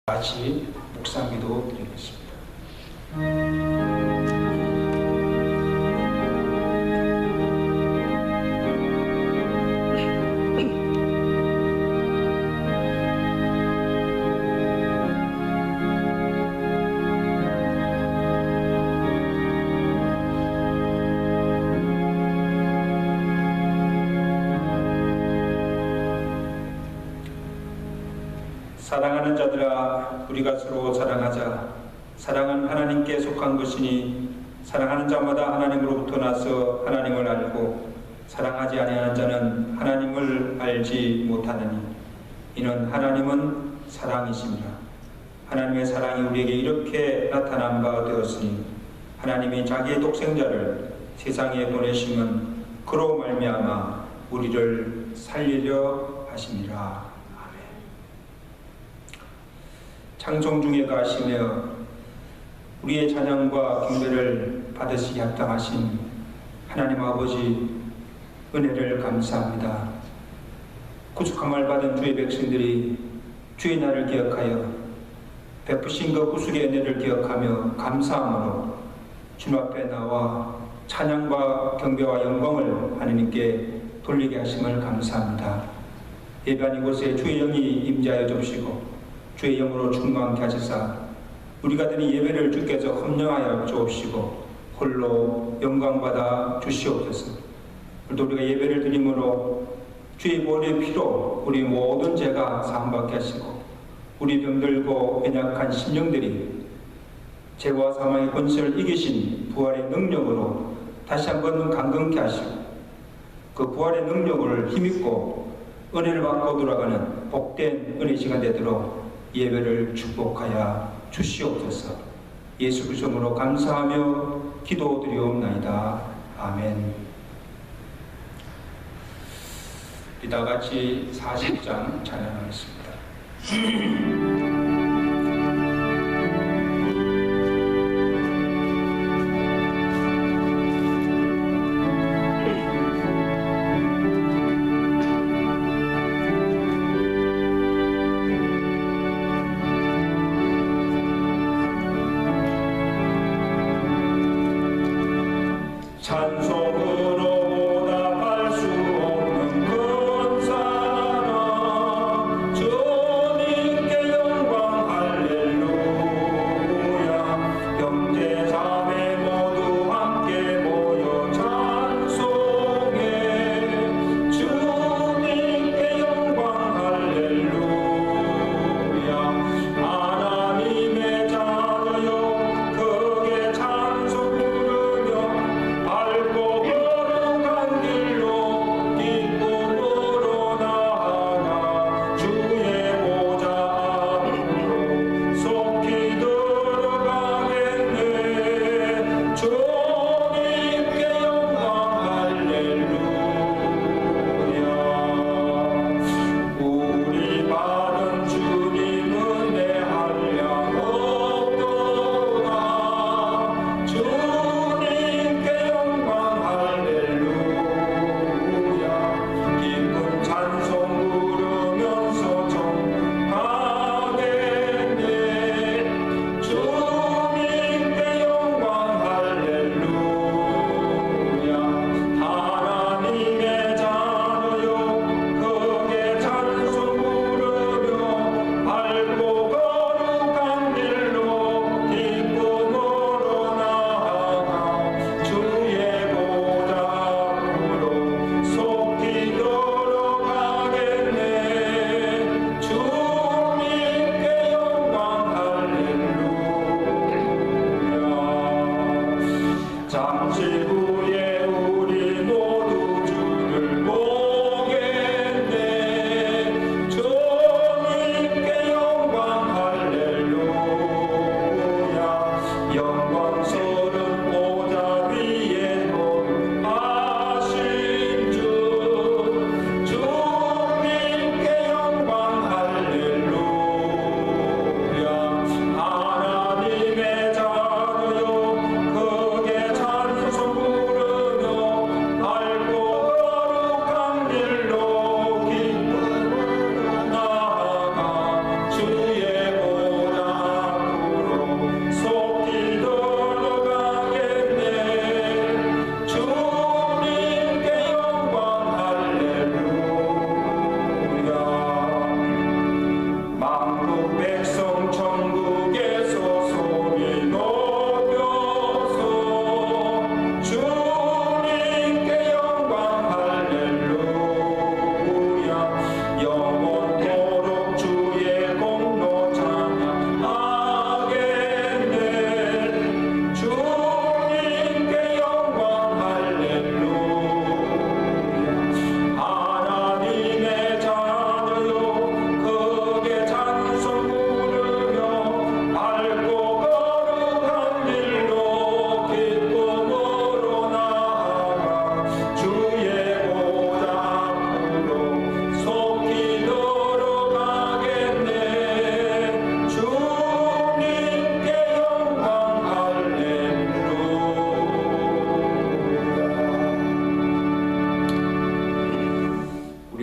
같이 묵상기도 드리겠습니다. 사랑하는 자들아, 우리가 서로 사랑하자. 사랑은 하나님께 속한 것이니 사랑하는 자마다 하나님으로부터 나서 하나님을 알고 사랑하지 아니하는 자는 하나님을 알지 못하느니 이는 하나님은 사랑이심이라. 하나님의 사랑이 우리에게 이렇게 나타난 바 되었으니 하나님이 자기의 독생자를 세상에 보내심은 그로 말미암아 우리를 살리려 하심이라. 창종 중에 가시며 우리의 찬양과 경배를 받으시기 합당하신 하나님 아버지 은혜를 감사합니다. 구속함을 받은 주의 백성들이 주의 날을 기억하여 베푸신 그 구속의 은혜를 기억하며 감사함으로 주님 앞에 나와 찬양과 경배와 영광을 하나님께 돌리게 하심을 감사합니다. 예배한 이곳에 주의 영이 임재하여 주시고 주의 영으로 충만케 하시사 우리가 드린 예배를 주께서 헌령하여 주옵시고 홀로 영광받아 주시옵소서. 오늘도 우리가 예배를 드림으로 주의 보혈의 피로 우리 모든 죄가 사함받게 하시고 우리 병들고 연약한 심령들이 죄와 사망의 권세를 이기신 부활의 능력으로 다시 한번 강건케 하시고 그 부활의 능력을 힘입고 은혜를 받고 돌아가는 복된 은혜 시간 되도록 예배를 축복하여 주시옵소서. 예수 그리스도로 감사하며 기도드리옵나이다. 아멘. 우리 다 같이 40장 찬양하겠습니다. 주님께 영광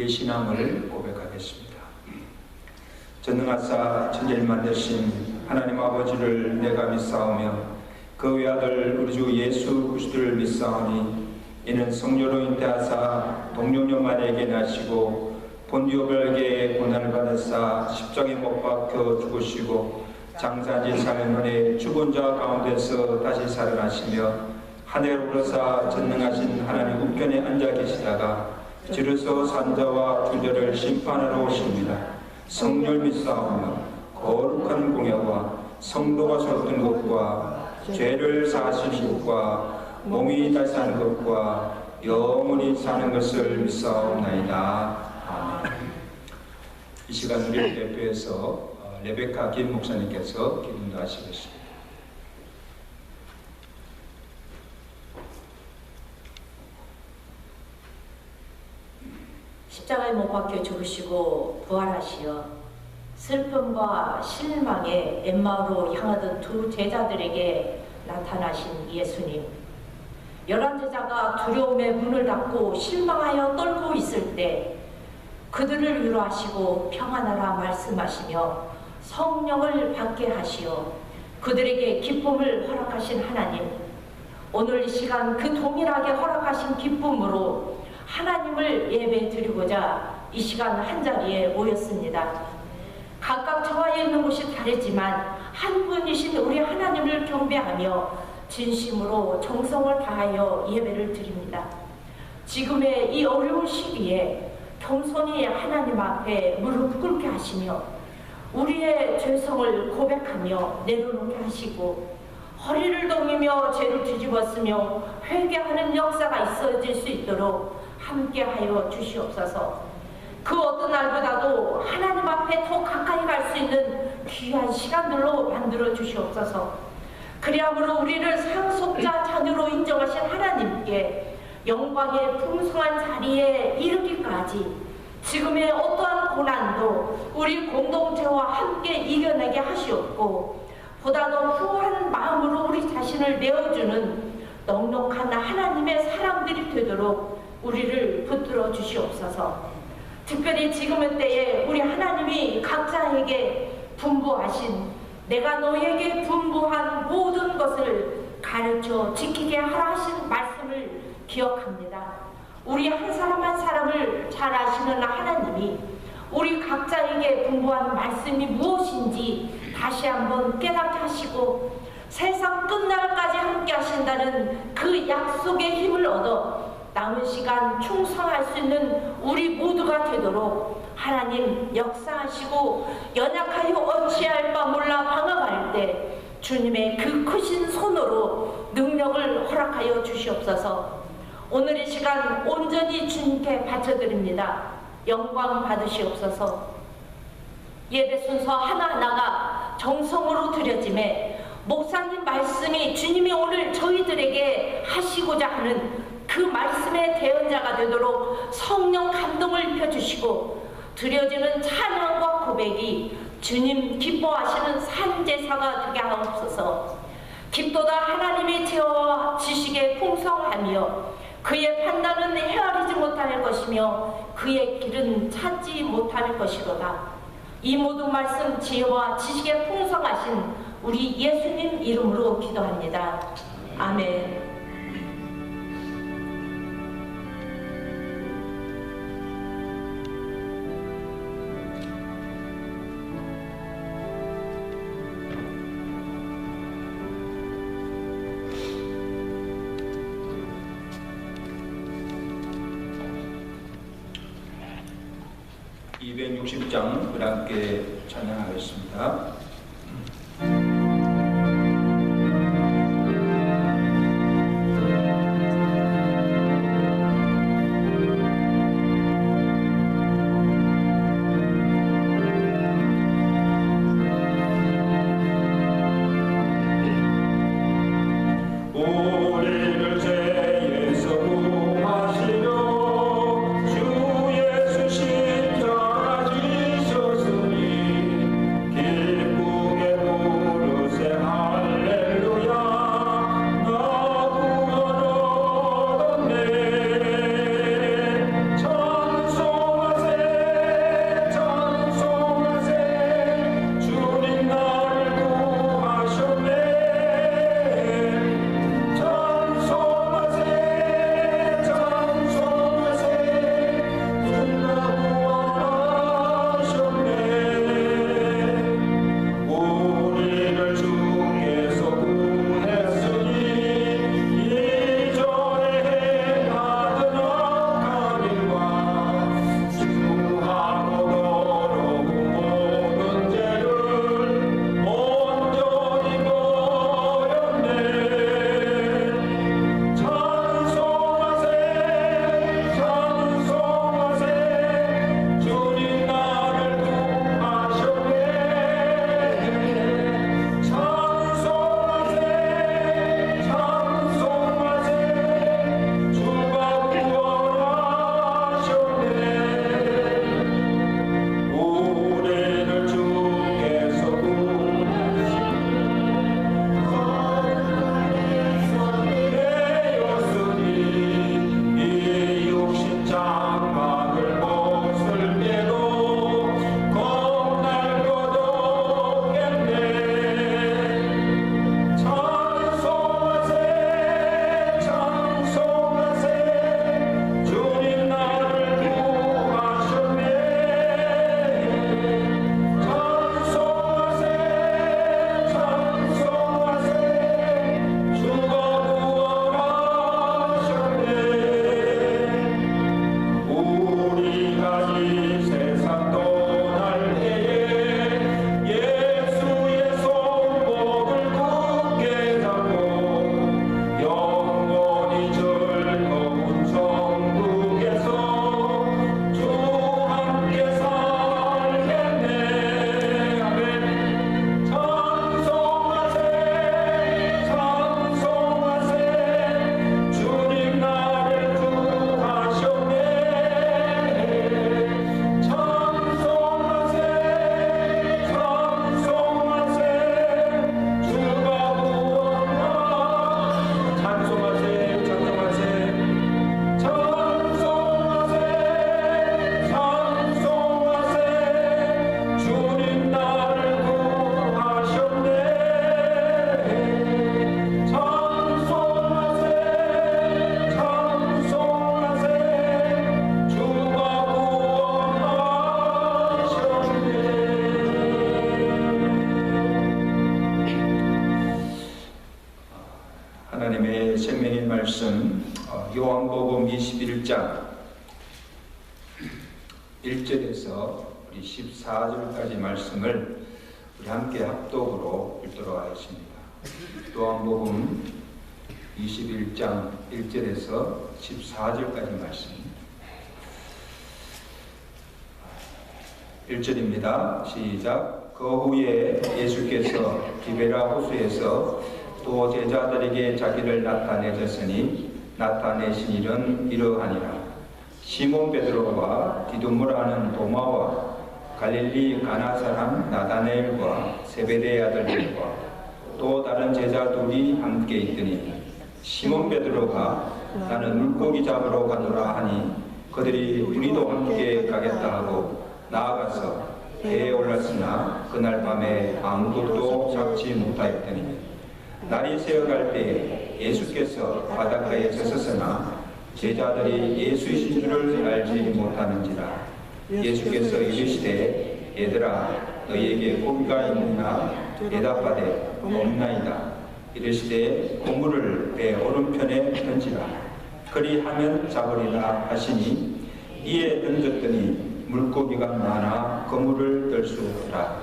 우리의 신앙을 고백하겠습니다. 전능하사 천지를 만드신 하나님 아버지를 내가 믿사오며 그 외아들 우리 주 예수 그리스도를 믿사오니 이는 성령으로 잉태하사 동정녀마리아에게 나시고 본디오 빌라에게 고난을 받으사 십자가에 못 박혀 죽으시고 장사지 4년 만에 죽은 자 가운데서 다시 살아나시며 하늘로 오르사 전능하신 하나님 우편에 앉아 계시다가 지르서 산자와 주저를 심판하러 오십니다. 성령을 믿사오며 거룩한 공예와 성도가 섰던 것과 죄를 사하신 것과 몸이 다시 사는 것과 영원히 사는 것을 믿사옵나이다. 아멘. 이 시간 우리를 대표해서 레베카 김 목사님께서 기도도 하시겠습니다. 십자가에 못 박혀 죽으시고 부활하시어 슬픔과 실망에 엠마오로 향하던 두 제자들에게 나타나신 예수님. 11제자가 두려움에 문을 닫고 실망하여 떨고 있을 때 그들을 위로하시고 평안하라 말씀하시며 성령을 받게 하시어 그들에게 기쁨을 허락하신 하나님, 오늘 이 시간 그 동일하게 허락하신 기쁨으로 하나님을 예배 드리고자 이 시간 한자리에 모였습니다. 각각 처해 있는 곳이 다르지만 한 분이신 우리 하나님을 경배하며 진심으로 정성을 다하여 예배를 드립니다. 지금의 이 어려운 시기에 겸손히 하나님 앞에 무릎 꿇게 하시며 우리의 죄성을 고백하며 내려놓게 하시고 허리를 동이며 죄를 뒤집었으며 회개하는 역사가 있어질 수 있도록 함께하여 주시옵소서. 그 어떤 날보다도 하나님 앞에 더 가까이 갈 수 있는 귀한 시간들로 만들어 주시옵소서. 그리함으로 우리를 상속자 자녀로 인정하신 하나님께 영광의 풍성한 자리에 이르기까지 지금의 어떠한 고난도 우리 공동체와 함께 이겨내게 하시옵고 보다 더 후한 마음으로 우리 자신을 내어주는 넉넉한 하나님의 사람들이 되도록 우리를 붙들어 주시옵소서. 특별히 지금의 때에 우리 하나님이 각자에게 분부하신 내가 너에게 분부한 모든 것을 가르쳐 지키게 하라 하신 말씀을 기억합니다. 우리 한 사람 한 사람을 잘 아시는 하나님이 우리 각자에게 분부한 말씀이 무엇인지 다시 한번 깨닫게 하시고 세상 끝날까지 함께 하신다는 그 약속의 힘을 얻어 남은 시간 충성할 수 있는 우리 모두가 되도록 하나님 역사하시고 연약하여 어찌할 바 몰라 방황할 때 주님의 그 크신 손으로 능력을 허락하여 주시옵소서. 오늘 이 시간 온전히 주님께 바쳐드립니다. 영광 받으시옵소서. 예배 순서 하나하나가 정성으로 드려짐에 목사님 말씀이 주님이 오늘 저희들에게 하시고자 하는 그 말씀의 대언자가 되도록 성령 감동을 펴주시고 드려지는 찬양과 고백이 주님 기뻐하시는 산제사가 되게 하옵소서. 깊도다 하나님의 지혜와 지식에 풍성하며 그의 판단은 헤아리지 못할 것이며 그의 길은 찾지 못할 것이로다. 이 모든 말씀 지혜와 지식에 풍성하신 우리 예수님 이름으로 기도합니다. 아멘. 우리 함께 찬양하겠습니다. 주 예수 십자가 지셨으니 기쁨의 1절에서 우리 14절까지 말씀을 우리 함께 합독으로 읽도록 하겠습니다. 요한복음 21장 1절에서 14절까지 말씀. 1절입니다. 시작. 그 후에 예수께서 디베라 호수에서 또 제자들에게 자기를 나타내셨으니 나타내신 일은 이러하니라. 시몬 베드로와 디두무라는 도마와 갈릴리 가나 사람 나다나엘과 세베대의 아들들과 또 다른 제자 둘이 함께 있더니 시몬 베드로가 나는 물고기 잡으러 가노라 하니 그들이 우리도 함께 가겠다 하고 나아가서 배에 올랐으나 그날 밤에 아무것도 잡지 못하였더니 날이 새어갈 때에 예수께서 바닷가에 서셨으나 제자들이 예수이신 줄을 알지 못하는지라. 예수께서 이르시되 얘들아 너희에게 고기가 있느냐 대답하되 없나이다. 이르시되 고물을 배 오른편에 던지라. 그리하면 잡으리라 하시니 이에 던졌더니 물고기가 많아 그물을 들 수 없더라.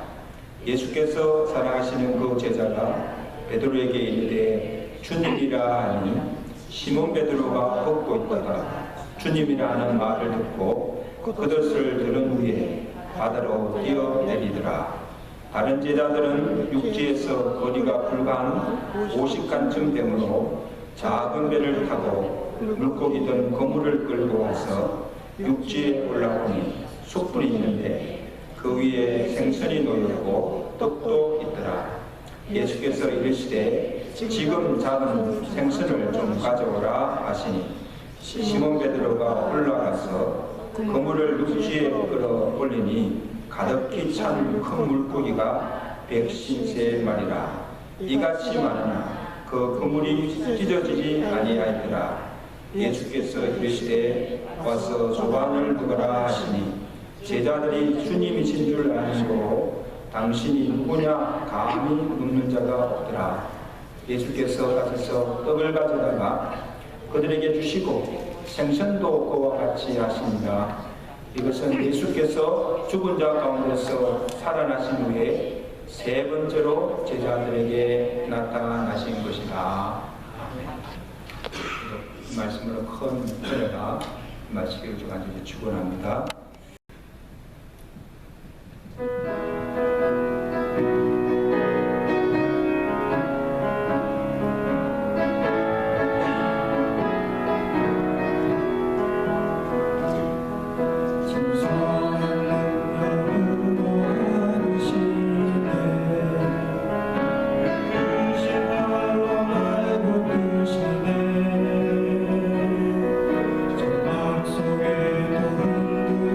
예수께서 사랑하시는 그 제자가 베드로에게 이르되 주님이라 하니 시몬 베드로가 걷고 있다가 주님이라 하는 말을 듣고 그것을 들은 후에 바다로 뛰어내리더라. 다른 제자들은 육지에서 거리가 불과 한 50칸쯤 되므로 작은 배를 타고 물고기든 그물을 끌고 와서 육지에 올라오니 숯불이 있는데 그 위에 생선이 놓여있고 떡도 있더라. 예수께서 이르시되 지금 잡은 생선을 좀 가져오라 하시니 시몬 베드로가 올라가서 그물을 육지에 끌어 올리니 가득히 찬 큰 물고기가 153마리라. 이같이 많으나 그 그물이 찢어지지 아니하였더라. 예수께서 이르시되 와서 조반을 두거라 하시니 제자들이 주님이신 줄 아시고 당신이 누구냐 감히 묻는 자가 없더라. 예수께서 가셔서 떡을 가져다가 그들에게 주시고 생선도 그와 같이 하십니다. 이것은 예수께서 죽은 자 가운데서 살아나신 후에 세 번째로 제자들에게 나타나신 것이다. 이 말씀으로 큰 은혜가 마치기를 좀 간절히 축원합니다. 속에도 흔들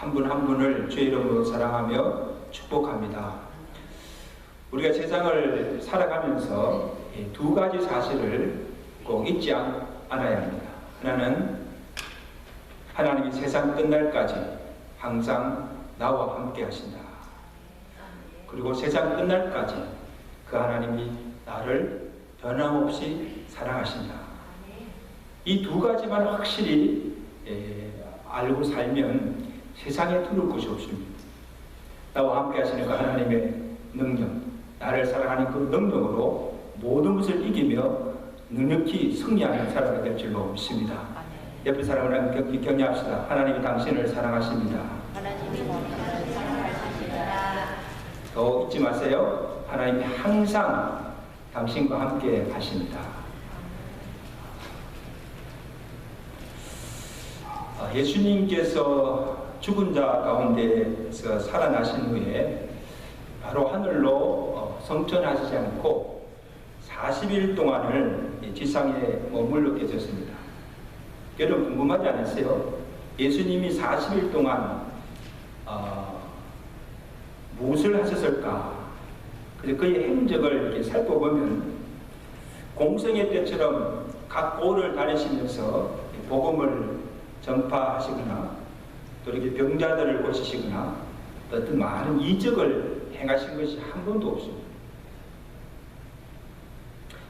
한 분 한 분을 주의 이름으로 사랑하며 축복합니다. 우리가 세상을 살아가면서 이 두 가지 사실을 꼭 잊지 않아야 합니다. 하나는 하나님이 세상 끝날까지 항상 나와 함께 하신다. 그리고 세상 끝날까지 그 하나님이 나를 변함없이 사랑하신다. 이 두 가지만 확실히 알고 살면 세상에 두려울 것이 없습니다. 나와 함께 하시는 그 하나님의 능력, 나를 사랑하는 그 능력으로 모든 것을 이기며 능력히 승리하는 사람이 될 줄로 믿습니다. 옆에 사람을 함께 격려합시다. 하나님이 당신을 사랑하십니다. 하나님이 당신을 사랑하십니다. 더 잊지 마세요. 하나님이 항상 당신과 함께 하십니다. 예수님께서 죽은 자 가운데서 살아나신 후에 바로 하늘로 성천하시지 않고 40일 동안을 지상에 머물러 계셨습니다. 여러분 궁금하지 않으세요? 예수님이 40일 동안 무엇을 하셨을까? 그래서 그의 행적을 이렇게 살펴보면 공생애 때처럼 각 고을을 다니시면서 복음을 전파하시거나 또 이렇게 병자들을 고치시거나 또 어떤 많은 이적을 행하신 것이 한 번도 없습니다.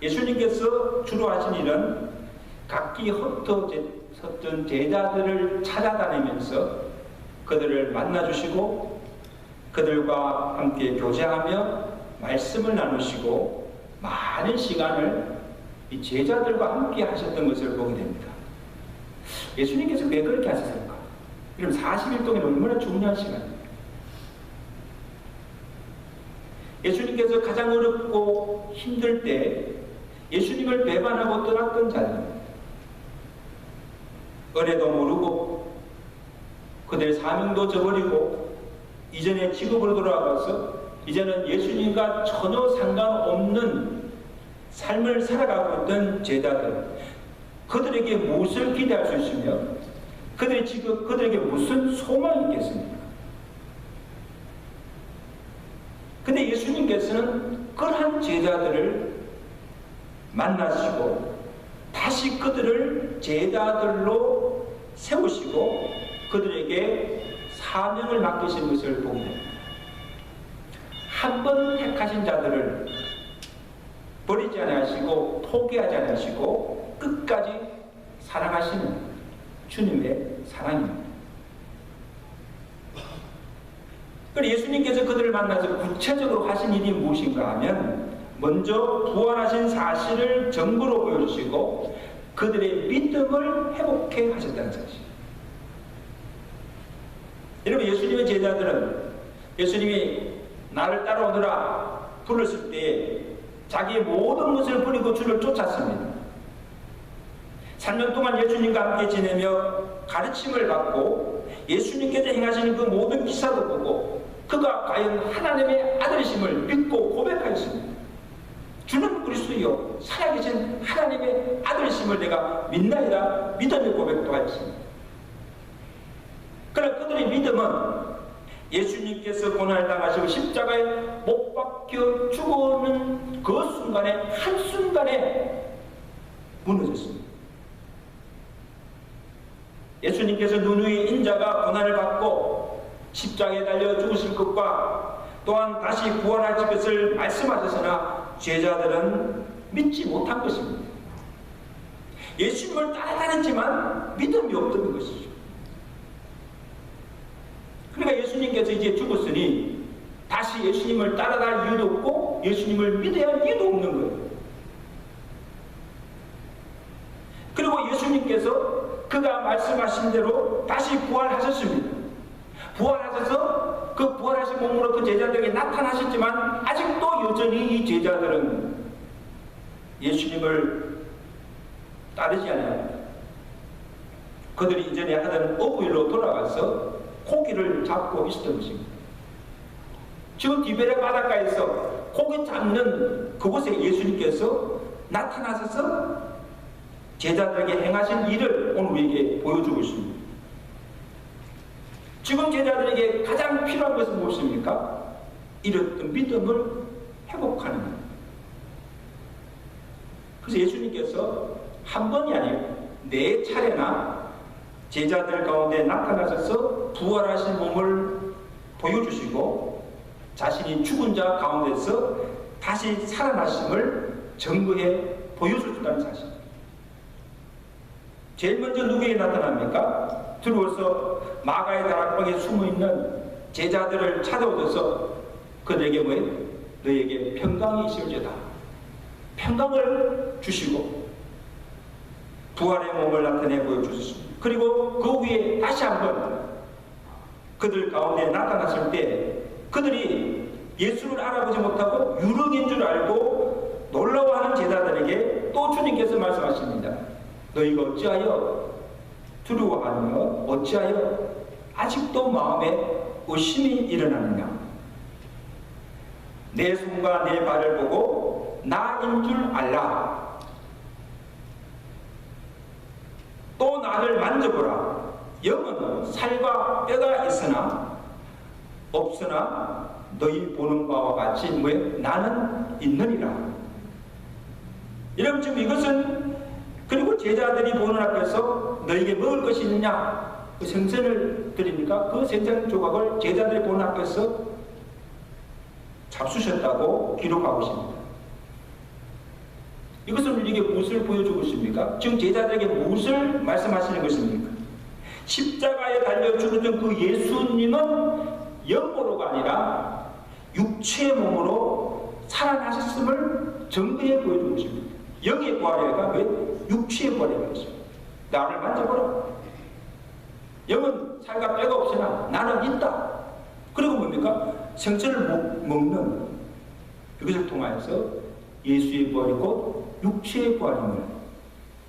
예수님께서 주로 하신 일은 각기 흩어졌던 제자들을 찾아다니면서 그들을 만나주시고 그들과 함께 교제하며 말씀을 나누시고 많은 시간을 이 제자들과 함께 하셨던 것을 보게 됩니다. 예수님께서 왜 그렇게 하셨을까? 그럼 40일 동안 얼마나 중요한 시간입니까? 예수님께서 가장 어렵고 힘들 때 예수님을 배반하고 떠났던 자들입니다. 은혜도 모르고 그들의 사명도 저버리고 이전의 직업으로 돌아가서 이제는 예수님과 전혀 상관없는 삶을 살아가고 있던 제자들, 그들에게 무엇을 기대할 수 있으며 그들에게 무슨 소망이 있겠습니까? 근데 예수님께서는 그러한 제자들을 만나시고 다시 그들을 제자들로 세우시고 그들에게 사명을 맡기신 것을 보게 됩니다. 한 번 택하신 자들을 버리지 않으시고 포기하지 않으시고 끝까지 사랑하시는 주님의 사랑입니다. 그래서 예수님께서 그들을 만나서 구체적으로 하신 일이 무엇인가 하면 먼저 부활하신 사실을 증거로 보여주시고 그들의 믿음을 회복해 하셨다는 사실. 여러분, 예수님의 제자들은 예수님이 나를 따라오너라 불렀을 때 자기의 모든 것을 버리고 주를 쫓았습니다. 3년 동안 예수님과 함께 지내며 가르침을 받고 예수님께서 행하시는 그 모든 기사도 보고 그가 과연 하나님의 아들이심을 믿고 고백하였습니다. 주는 그리스도요 살아계신 하나님의 아들이심을 내가 믿나이다 믿음의 고백도 하였습니다. 그러나 그들의 믿음은 예수님께서 고난을 당하시고 십자가에 못 박혀 죽어오는 그 순간에 한순간에 무너졌습니다. 예수님께서 눈 위에 인자가 고난을 받고 십자가에 달려 죽으실 것과 또한 다시 부활하실 것을 말씀하셨으나 제자들은 믿지 못한 것입니다. 예수님을 따라다녔지만 믿음이 없던 것이죠. 그러니까 예수님께서 이제 죽었으니 다시 예수님을 따라갈 이유도 없고 예수님을 믿어야 할 이유도 없는 거예요. 그리고 예수님께서 그가 말씀하신 대로 다시 부활하셨습니다. 부활하셔서 그 부활하신 몸으로 그 제자들에게 나타나셨지만 아직도 여전히 이 제자들은 예수님을 따르지 않아요. 그들이 이전에 하던 어부일로 돌아가서 고기를 잡고 있었던 것입니다. 지금 디베레 바닷가에서 고기 잡는 그곳에 예수님께서 나타나셔서 제자들에게 행하신 일을 오늘 우리에게 보여주고 있습니다. 지금 제자들에게 가장 필요한 것은 무엇입니까? 잃었던 믿음을 회복하는 것. 그래서 예수님께서 한 번이 아니고 4차례나 제자들 가운데 나타나셔서 부활하신 몸을 보여주시고 자신이 죽은 자 가운데서 다시 살아나심을 증거해 보여주셨다는 사실. 제일 먼저 누구에게 나타납니까? 들어와서 마가의 다락방에 숨어있는 제자들을 찾아오셔서 그들에게 뭐예요? 너에게 평강이 있을지어다. 평강을 주시고 부활의 몸을 나타내 보여주셨습니다. 그리고 그 위에 다시 한번 그들 가운데 나타났을 때 그들이 예수를 알아보지 못하고 유령인 줄 알고 놀라워하는 제자들에게 또 주님께서 말씀하십니다. 너희가 어찌하여 두려워하며 어찌하여 아직도 마음에 의심이 일어나느냐. 내 손과 내 발을 보고 나인 줄 알라. 또 나를 만져보라. 영은 살과 뼈가 없으나 너희 보는 바와 같이 나는 있느니라. 여러분 지금 이것은 그리고 제자들이 보는 앞에서 너에게 먹을 것이 있느냐 그 생선을 드리니까 그 생선 조각을 제자들이 보는 앞에서 잡수셨다고 기록하고 있습니다. 이것은 우리에게 무엇을 보여주고 있습니까? 지금 제자들에게 무엇을 말씀하시는 것입니까? 십자가에 달려 죽었던 그 예수님은 영으로가 아니라 육체의 몸으로 살아나셨음을 증거해 보여주고 있습니다. 영의 부활이가 왜 육체의 부활이라고 했습니다. 나를 만져보라. 영은 살과 뼈가 없으나 나는 있다. 그리고 뭡니까? 생선을 먹는 이것을 통하여서 예수의 부활이 곧 육체의 부활임을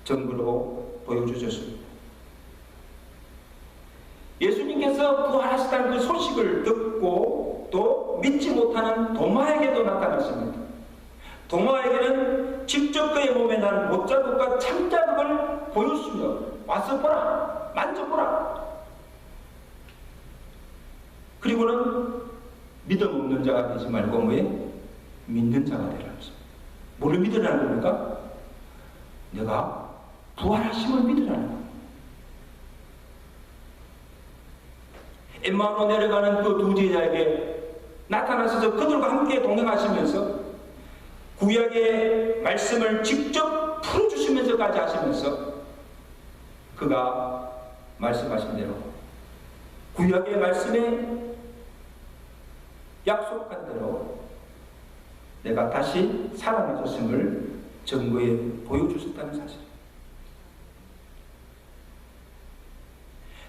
증거로 보여주셨습니다. 예수님께서 부활하셨다는 그 소식을 듣고 또 믿지 못하는 도마에게도 나타났습니다. 도마에게는 직접 그의 몸에 난 못자국과 참자국을 보여주며 와서 보라, 만져보라. 그리고는 믿음 없는 자가 되지 말고 믿는 자가 되라. 뭐를 믿으라는 겁니까? 내가 부활하심을 믿으라는 겁니다. 엠마오로 내려가는 그 두 제자에게 나타나셔서 그들과 함께 동행하시면서 구약의 말씀을 직접 풀어주시면서까지 하시면서 그가 말씀하신 대로 구약의 말씀에 약속한 대로 내가 다시 살아나셨음을 증거해 보여주셨다는 사실.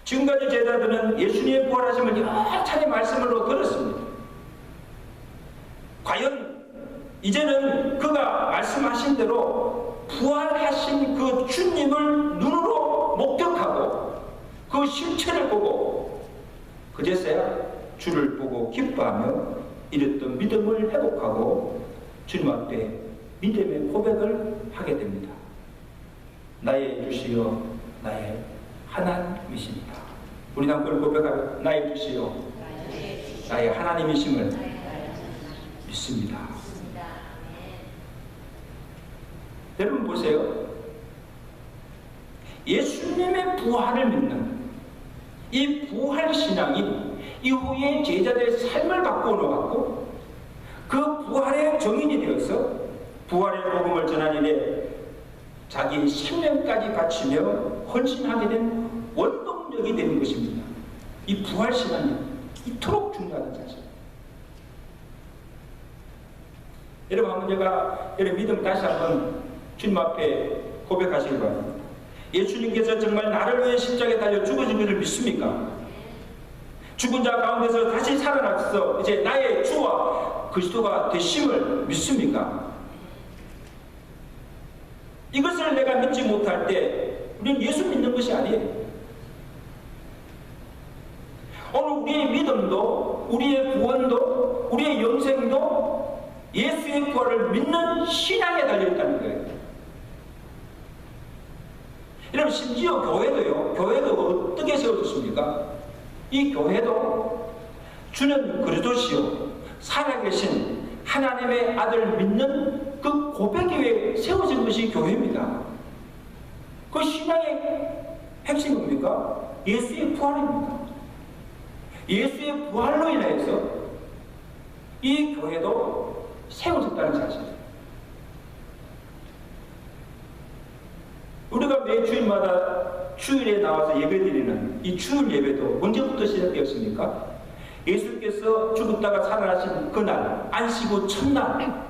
지금까지 제자들은 예수님의 부활하심을 여러 차례 말씀으로 들었습니다. 과연 이제는 그가 말씀하신 대로 부활하신 그 주님을 눈으로 목격하고 그 실체를 보고 그제서야 주를 보고 기뻐하며 잃었던 믿음을 회복하고 주님 앞에 믿음의 고백을 하게 됩니다. 나의 주시여 나의 하나님이십니다. 우리 남편을 고백하며 나의 주시여 나의 하나님이심을 믿습니다. 여러분 보세요. 예수님의 부활을 믿는 이 부활신앙이 이후에 제자들의 삶을 바꾸어 놓았고 그 부활의 정인이 되어서 부활의 복음을 전하는 일에 자기 생명까지 바치며 헌신하게 된 원동력이 되는 것입니다. 이 부활신앙이 이토록 중요하다는 사실. 여러분 한번 제가 여러분 믿음 다시 한번 주님 앞에 고백하시기 바랍니다. 예수님께서 정말 나를 위해 십자가에 달려 죽으신 것을 믿습니까? 죽은 자 가운데서 다시 살아나서 이제 나의 주와 그리스도가 되심을 믿습니까? 이것을 내가 믿지 못할 때 우리는 예수 믿는 것이 아니에요. 오늘 우리의 믿음도 우리의 구원도 우리의 영생도 예수의 부활을 믿는 신앙에 달려있다는 거예요. 여러분 심지어 교회도요. 교회도 어떻게 세워졌습니까? 이 교회도 주는 그리스도시요 살아계신 하나님의 아들 믿는 그 고백 위에 세워진 것이 교회입니다. 그 신앙의 핵심이 뭡니까? 예수의 부활입니다. 예수의 부활로 인해서 이 교회도 세워졌다는 사실. 우리가 매 주일마다 주일에 나와서 예배드리는 이 주일 예배도 언제부터 시작되었습니까? 예수께서 죽었다가 살아나신 그날, 안식후 첫날,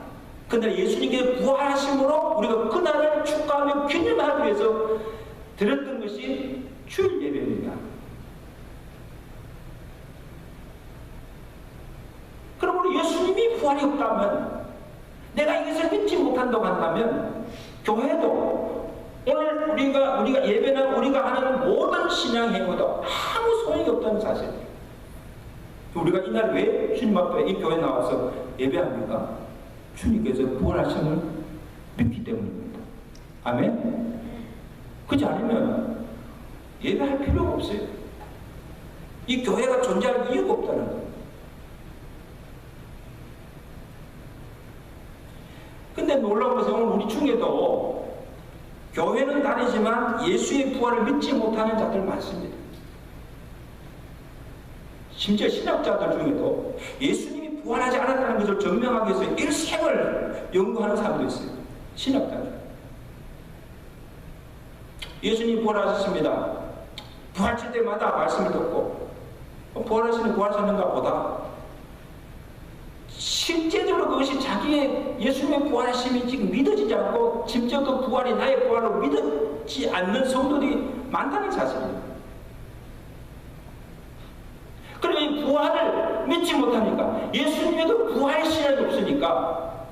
그날 예수님께 부활하심으로 우리가 그날을 축하하며 기념하기 위해서 드렸던 것이 주일 예배입니다. 그러므로 예수님이 부활이 없다면, 내가 이것을 믿지 못한다고 한다면, 교회도 오늘 우리가 예배나 우리가 하는 모든 신앙 행위도 아무 소용이 없다는 사실이에요. 우리가 이날 왜 주님 앞에 이 교회에 나와서 예배합니까? 주님께서 부활하심을 믿기 때문입니다. 아멘? 그렇지 않으면 예배할 필요가 없어요. 이 교회가 존재할 이유가 없다는 거예요. 근데 놀라운 것은 오늘 우리 중에도 교회는 다니지만 예수의 부활을 믿지 못하는 자들 많습니다. 심지어 신학자들 중에도 예수님이 부활하지 않았다는 것을 증명하기 위해서 일생을 연구하는 사람도 있어요. 신학자들. 예수님이 부활하셨습니다. 부활칠 때마다 말씀을 듣고 부활하셨는가 보다 실제적으로 그것이 자기의 예수님의 부활하심이 지금 믿어지지 않고 심지어 그 부활이 나의 부활로 믿지 않는 성도들이 많다는 사실입니다. 그러면 이 부활을 믿지 못하니까 예수님에도 부활 신앙이 없으니까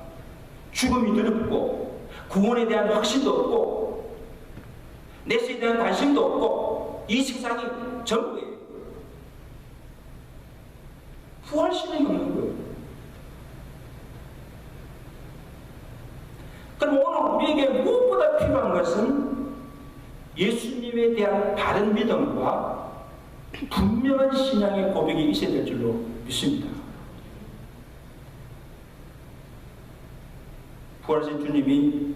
죽음이 두렵고 구원에 대한 확신도 없고 내세에 대한 관심도 없고 이 세상이 전부예요. 부활 신앙이 없는 거예요. 그럼 오늘 우리에게 무엇보다 필요한 것은 예수님에 대한 바른 믿음과 분명한 신앙의 고백이 있어야 될 줄로 믿습니다. 부활하신 주님이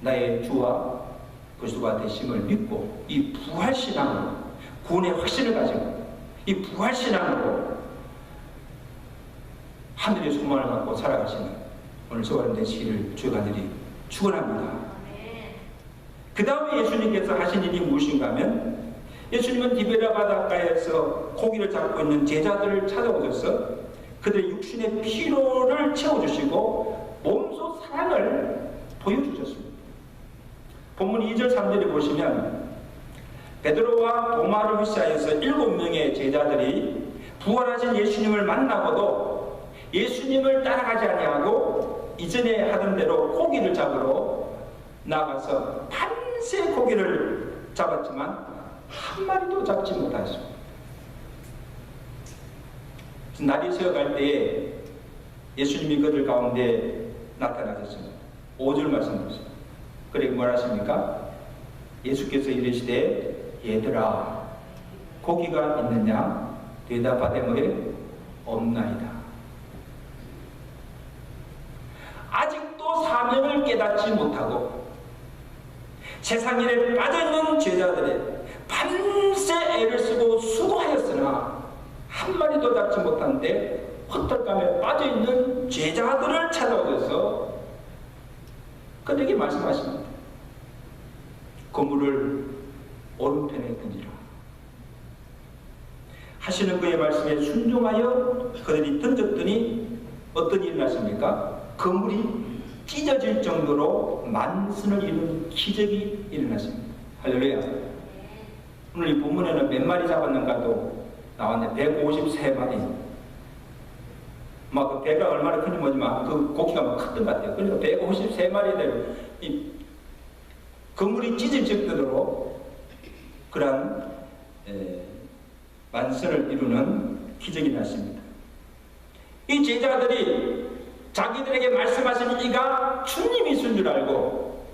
나의 주와 그리스도가 되심을 믿고 이 부활신앙으로 구원의 확신을 가지고 이 부활신앙으로 하늘의 소망을 갖고 살아가시는 오늘 저와 되시기를 주의 아들이 축원합니다. 그 다음에 예수님께서 하신 일이 무엇인가 하면 예수님은 디베라 바닷가에서 고기를 잡고 있는 제자들을 찾아오셔서 그들의 육신의 피로를 채워주시고 몸소 사랑을 보여주셨습니다. 본문 2절 3절에 보시면 베드로와 도마를 위시하여서 7명의 제자들이 부활하신 예수님을 만나고도 예수님을 따라가지 아니하고 이전에 하던 대로 고기를 잡으러 나가서 밤새 고기를 잡았지만 한 마리도 잡지 못하였습니다. 날이 새어갈 때에 예수님이 그들 가운데 나타나셨습니다. 5절 말씀드렸습니다. 그래 뭐라 하십니까? 예수께서 이르시되 얘들아 고기가 있느냐? 대답하되 뭐에? 없나이다. 아직도 사명을 깨닫지 못하고 세상 일에 빠져있는 제자들의 밤새 애를 쓰고 수고하였으나 한 마리도 잡지 못한데 헛들감에 빠져있는 제자들을 찾아오셔서 그들에게 말씀하십니다. 그물을 오른편에 던지라 하시는 그의 말씀에 순종하여 그들이 던졌더니 어떤 일이 났습니까? 그물이 찢어질 정도로 만선을 이룬 기적이 일어났습니다. 할렐루야. 오늘 이 본문에는 몇 마리 잡았는가도 나왔는데 153마리. 막 그 배가 얼마나 큰지 모르지만 그 고기가 막 컸던 것 같아요. 그러니까 153마리대로 이 그물이 찢어질 정도로 그러한 만선을 이루는 기적이 났습니다. 이 제자들이 자기들에게 말씀하신 이가 주님이신 줄 알고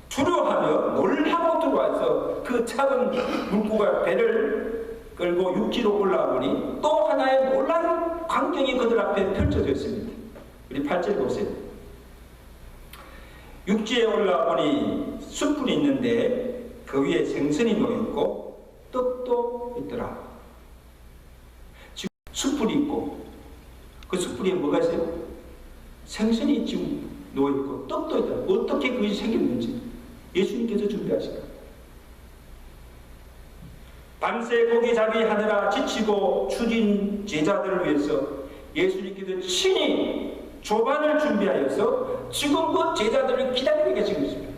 두려워하며 놀라고 들어와서 그 작은 물고기 배를 끌고 육지로 올라오니 또 하나의 놀라운 광경이 그들 앞에 펼쳐져 있습니다. 우리 8절 보세요. 육지에 올라오니 숯불이 있는데 그 위에 생선이 놓여있고 떡도 있더라. 지금 숯불이 있고 그 숯불에 뭐가 있어요? 생선이 지금 놓여있고 떡도 있더라. 어떻게 그것이 생겼는지 예수님께서 준비하실까? 밤새 고기잡이 하느라 지치고 추진 제자들을 위해서 예수님께서 친히 조반을 준비하여서 지금 그 제자들을 기다리고 계신 것입니다.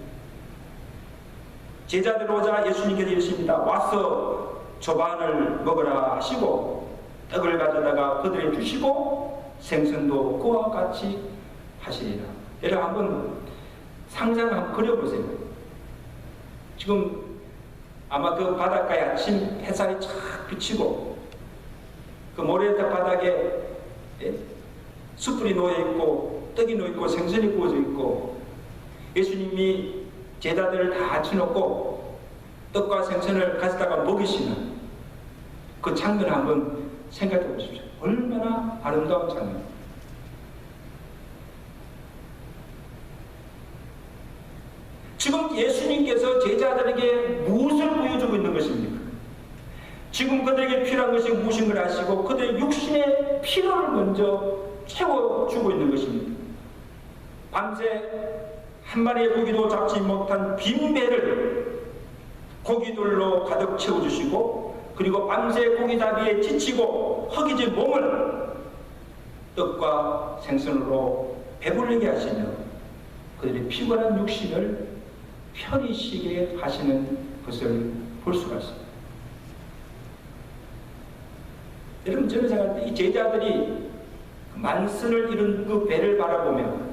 제자들 오자 예수님께서 이러십니다. 와서 조반을 먹으라 하시고 떡을 가져다가 그들에게 주시고 생선도 그와 같이 하시리라. 여러분 한번 상상 한번 그려보세요. 지금 아마 그 바닷가에 아침 햇살이 쫙 비치고 그 모래밭 바닥에 숯불이 놓여있고 떡이 놓여있고 생선이 구워져 있고 예수님이 제자들을 다 앉혀놓고 떡과 생선을 가져다가 먹이시는 그 장면을 한번 생각해 보십시오. 얼마나 아름다운 장면. 지금 예수님께서 제자들에게 무엇을 보여주고 있는 것입니까? 지금 그들에게 필요한 것이 무엇인 걸 아시고 그들의 육신의 필요를 먼저 채워주고 있는 것입니다. 밤새 한 마리의 고기도 잡지 못한 빈 배를 고기들로 가득 채워주시고 그리고 밤새 고기잡이에 지치고 허기진 몸을 떡과 생선으로 배불리게 하시며 그들의 피곤한 육신을 편히 쉬게 하시는 것을 볼 수가 있습니다. 여러분 저는 생각할 때 이 제자들이 만선을 이룬 그 배를 바라보며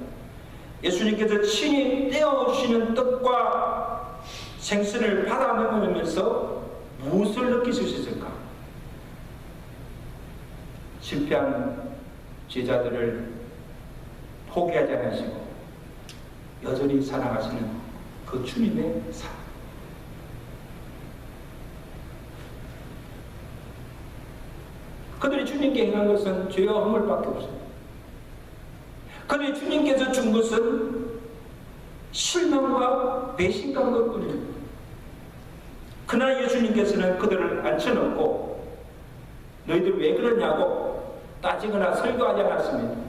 예수님께서 친히 떼어주시는 떡과 생선을 받아 먹으면서 무엇을 느낄 수 있을까? 실패한 제자들을 포기하지 않으시고 여전히 살아가시는 그 주님의 사랑. 그들이 주님께 행한 것은 죄와 허물밖에 없습니다. 그들이 주님께서 준 것은 실망과 배신감과 뿐입니다. 그러나 예수님께서는 그들을 앉혀놓고 너희들 왜 그러냐고 따지거나 설교하지 않았습니다.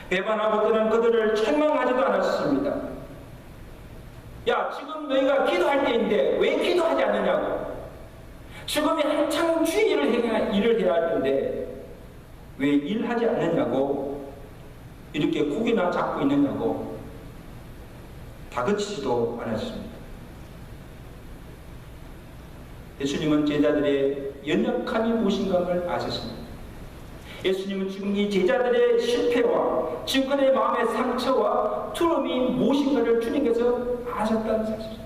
배반하고 떠난 그들을 책망하지도 않았습니다. 야, 지금 너희가 기도할 때인데 왜 기도하지 않느냐고. 지금이 한창 주의 일을 해야 할 텐데 왜 일하지 않느냐고 이렇게 고기나 잡고 있느냐고 다그치지도 않았습니다. 예수님은 제자들의 연약함이 무엇인가 걸 아셨습니다. 예수님은 지금 이 제자들의 실패와 지금 그들의 마음의 상처와 두려움이 무엇인가를 주님께서 아셨다는 사실입니다.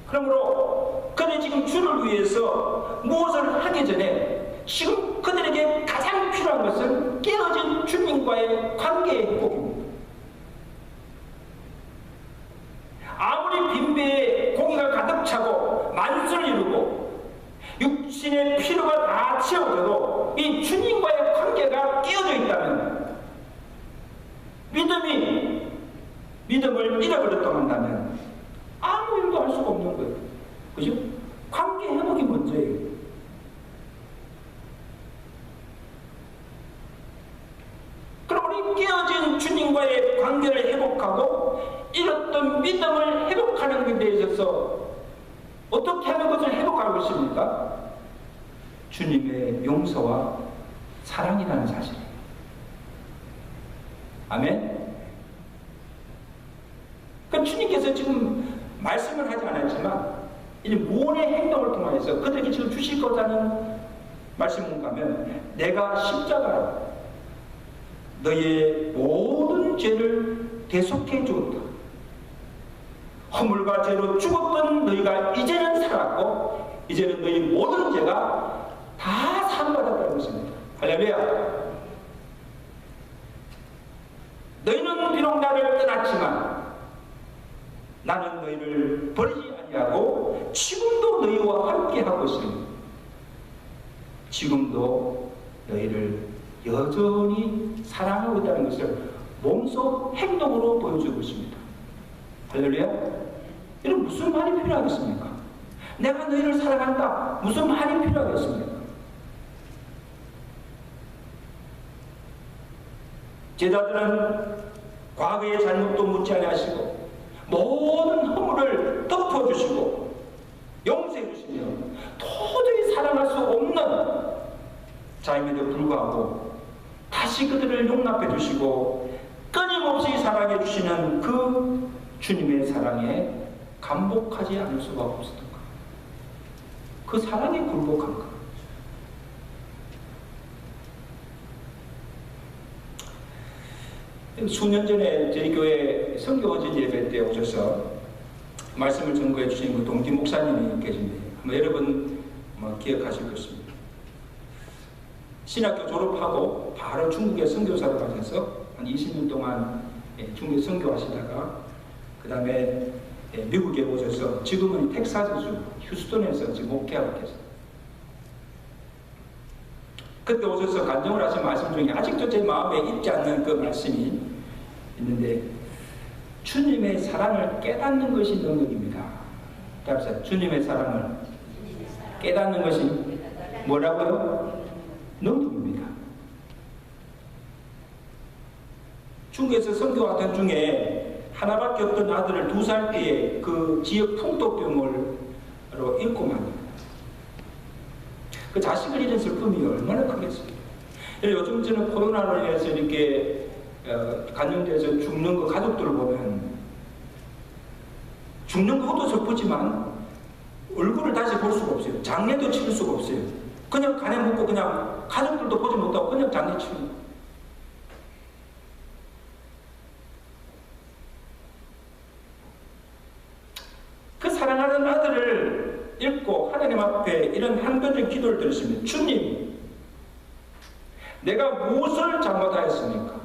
그러므로 그들이 지금 주를 위해서 무엇을 하기 전에 지금 그들에게 가장 필요한 것은 깨어진 주님과의 관계의 행복입니다. 아무리 빈배에 고기가 가득 차고 만수를 이루고 육신의 필요가 다 채워져도 이 주님과의 관계가 깨어져 있다면 믿음을 잃어버렸다고 한다면 아무 일도 할 수가 없는 거예요. 그죠? 관계 회복이 문제예요. 그럼 우리 깨어진 주님과의 관계를 회복하고 잃었던 믿음을 회복하는 것에 대해서 어떻게 하면 그것을 회복할 것입니까? 주님의 용서와 사랑이라는 사실이에요. 아멘? 그러니까 주님께서 지금 말씀을 하지 않았지만 이 무언의 행동을 통해서 그들에게 지금 주실 거라는 말씀은 뭔가 하면 내가 십자가로 너의 모든 죄를 대속해 주었다. 허물과 죄로 죽었던 너희가 이제는 살았고 이제는 너희 모든 죄가 다 사함받았다는 것입니다. 할렐루야. 너희는 비록 나를 떠났지만 나는 너희를 버리지 않았다. 아니하고 지금도 너희와 함께하고 있습니다. 지금도 너희를 여전히 사랑하고 있다는 것을 몸소 행동으로 보여주고 있습니다. 할렐루야. 이런 무슨 말이 필요하겠습니까? 내가 너희를 사랑한다. 무슨 말이 필요하겠습니까? 제자들은 과거의 잘못도 묻지 아니하시고 모든 허물을 덮어주시고 용서해 주시며 도저히 사랑할 수 없는 자임에도 불구하고 다시 그들을 용납해 주시고 끊임없이 사랑해 주시는 그 주님의 사랑에 감복하지 않을 수가 없었던 것. 그 사랑에 굴복한 것. 수년 전에 저희 교회 선교어진 예배 때 오셔서 말씀을 전거해 주신 그 동기 목사님이 계신데 아마 여러분 기억하실 것입니다. 신학교 졸업하고 바로 중국에 선교사로 가셔서 한 20년 동안 중국에 선교하시다가 그 다음에 미국에 오셔서 지금은 텍사스주 휴스턴에서 지금 목회하고 계세요. 그때 오셔서 간증을 하신 말씀 중에 아직도 제 마음에 잊지 않는 그 말씀이 있는데, 주님의 사랑을 깨닫는 것이 능력입니다. 따라서 주님의 사랑을 깨닫는 것이 뭐라고요? 능력입니다. 중국에서 선교하던 중에 하나밖에 없던 아들을 2살 때에 그 지역 풍토병으로 잃고 맙니다. 그 자식을 잃은 슬픔이 얼마나 크겠습니까? 요즘 저는 코로나로 인해서 이렇게 감염돼서 죽는 그 가족들을 보면 죽는 것도 슬프지만 얼굴을 다시 볼 수가 없어요. 장례도 치를 수가 없어요. 그냥 간에 묻고 그냥 가족들도 보지 못하고 그냥 장례 치는. 그 사랑하는 아들을 잃고 하나님 앞에 이런 한번의 기도를 드렸습니다. 주님, 내가 무엇을 잘못하였습니까?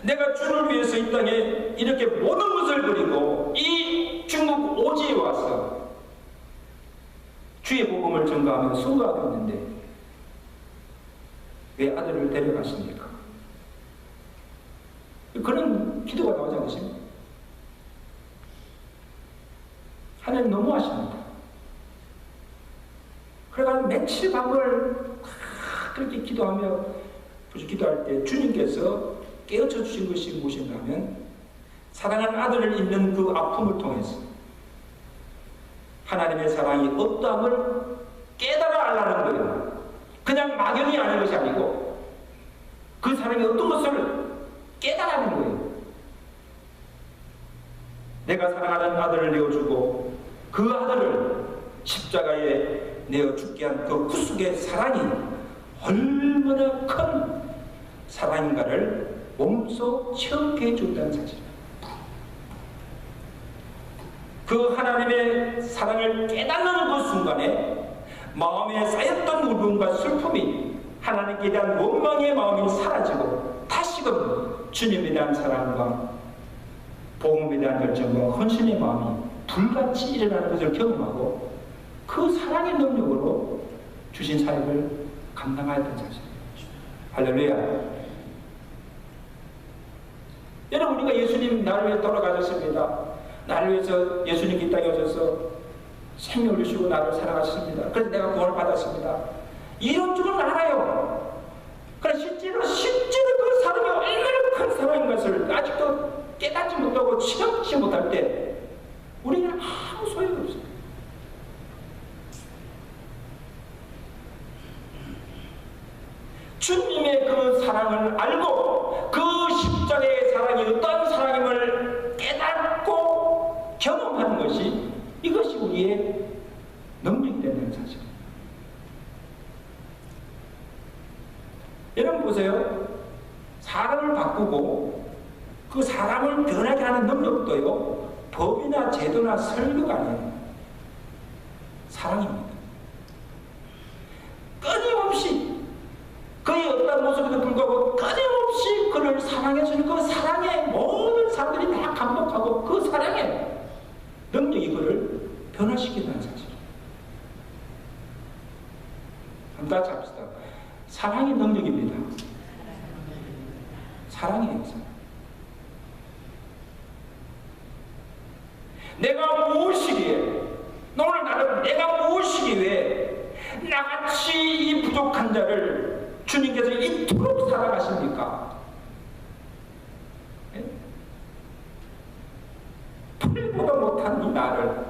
내가 주를 위해서 이 땅에 이렇게 모든 것을 버리고 이 중국 오지에 와서 주의 복음을 전가하며 순교하고 있는데 왜 아들을 데려가십니까? 그런 기도가 나오지 않으십니까? 하나님 너무하십니다. 그래가지고 며칠 밤을 그렇게 기도하며 기도할 때 주님께서 깨우쳐 주신 것이 무엇인가 하면 사랑하는 아들을 잃는 그 아픔을 통해서 하나님의 사랑이 어떠함을 깨달아 알라는 거예요. 그냥 막연히 아는 것이 아니고 그 사랑이 어떤 것을 깨달아는 거예요. 내가 사랑하는 아들을 내어주고 그 아들을 십자가에 내어 죽게 한 그 구속의 사랑이 얼마나 큰 사랑인가를 몸소 체험해 준다는 사실. 그 하나님의 사랑을 깨닫는 그 순간에 마음에 쌓였던 울음과 슬픔이 하나님께 대한 원망의 마음이 사라지고 다시금 주님에 대한 사랑과 복음에 대한 열정과 헌신의 마음이 불같이 일어나는 것을 경험하고 그 사랑의 능력으로 주신 사역을 감당하였던 사실입니다. 할렐루야. 여러분, 우리가 예수님 나를 위해 돌아가셨습니다. 나를 위해서 예수님 이 땅에 오셔서 생명을 주시고 나를 사랑하셨습니다. 그래서 내가 구원을 받았습니다. 이런 줄은 알아요. 그러나 실제로 그 사랑이 얼마나 큰 사랑인 것을 아직도 깨닫지 못하고 체험치 못할 때 우리는 아무 소용이 없어요. 주님의 그 사랑을 알고 그 십자가의 사랑이 어떤 사랑임을 깨닫고 경험하는 것이 이것이 우리의 능력이 되는 사실입니다. 여러분 보세요. 사람을 바꾸고 그 사람을 변하게 하는 능력도요, 법이나 제도나 설교가 아니에요. 사랑입니다. 끊임없이 그의 어떤 모습에도 불구하고 끊임없이 그를 사랑해주는 그 사랑에 모든 사람들이 다 감복하고 그 사랑에 능력이 그를 변화시킨다는 사실. 한번 같이 합시다. 사랑이 능력입니다. 사랑이에요. 사랑. 내가 무엇이기에, 오늘 나는 내가 무엇이기에 나같이 이 부족한 자를 주님께서 이토록 사랑하십니까? 풀보다 못한 이 나를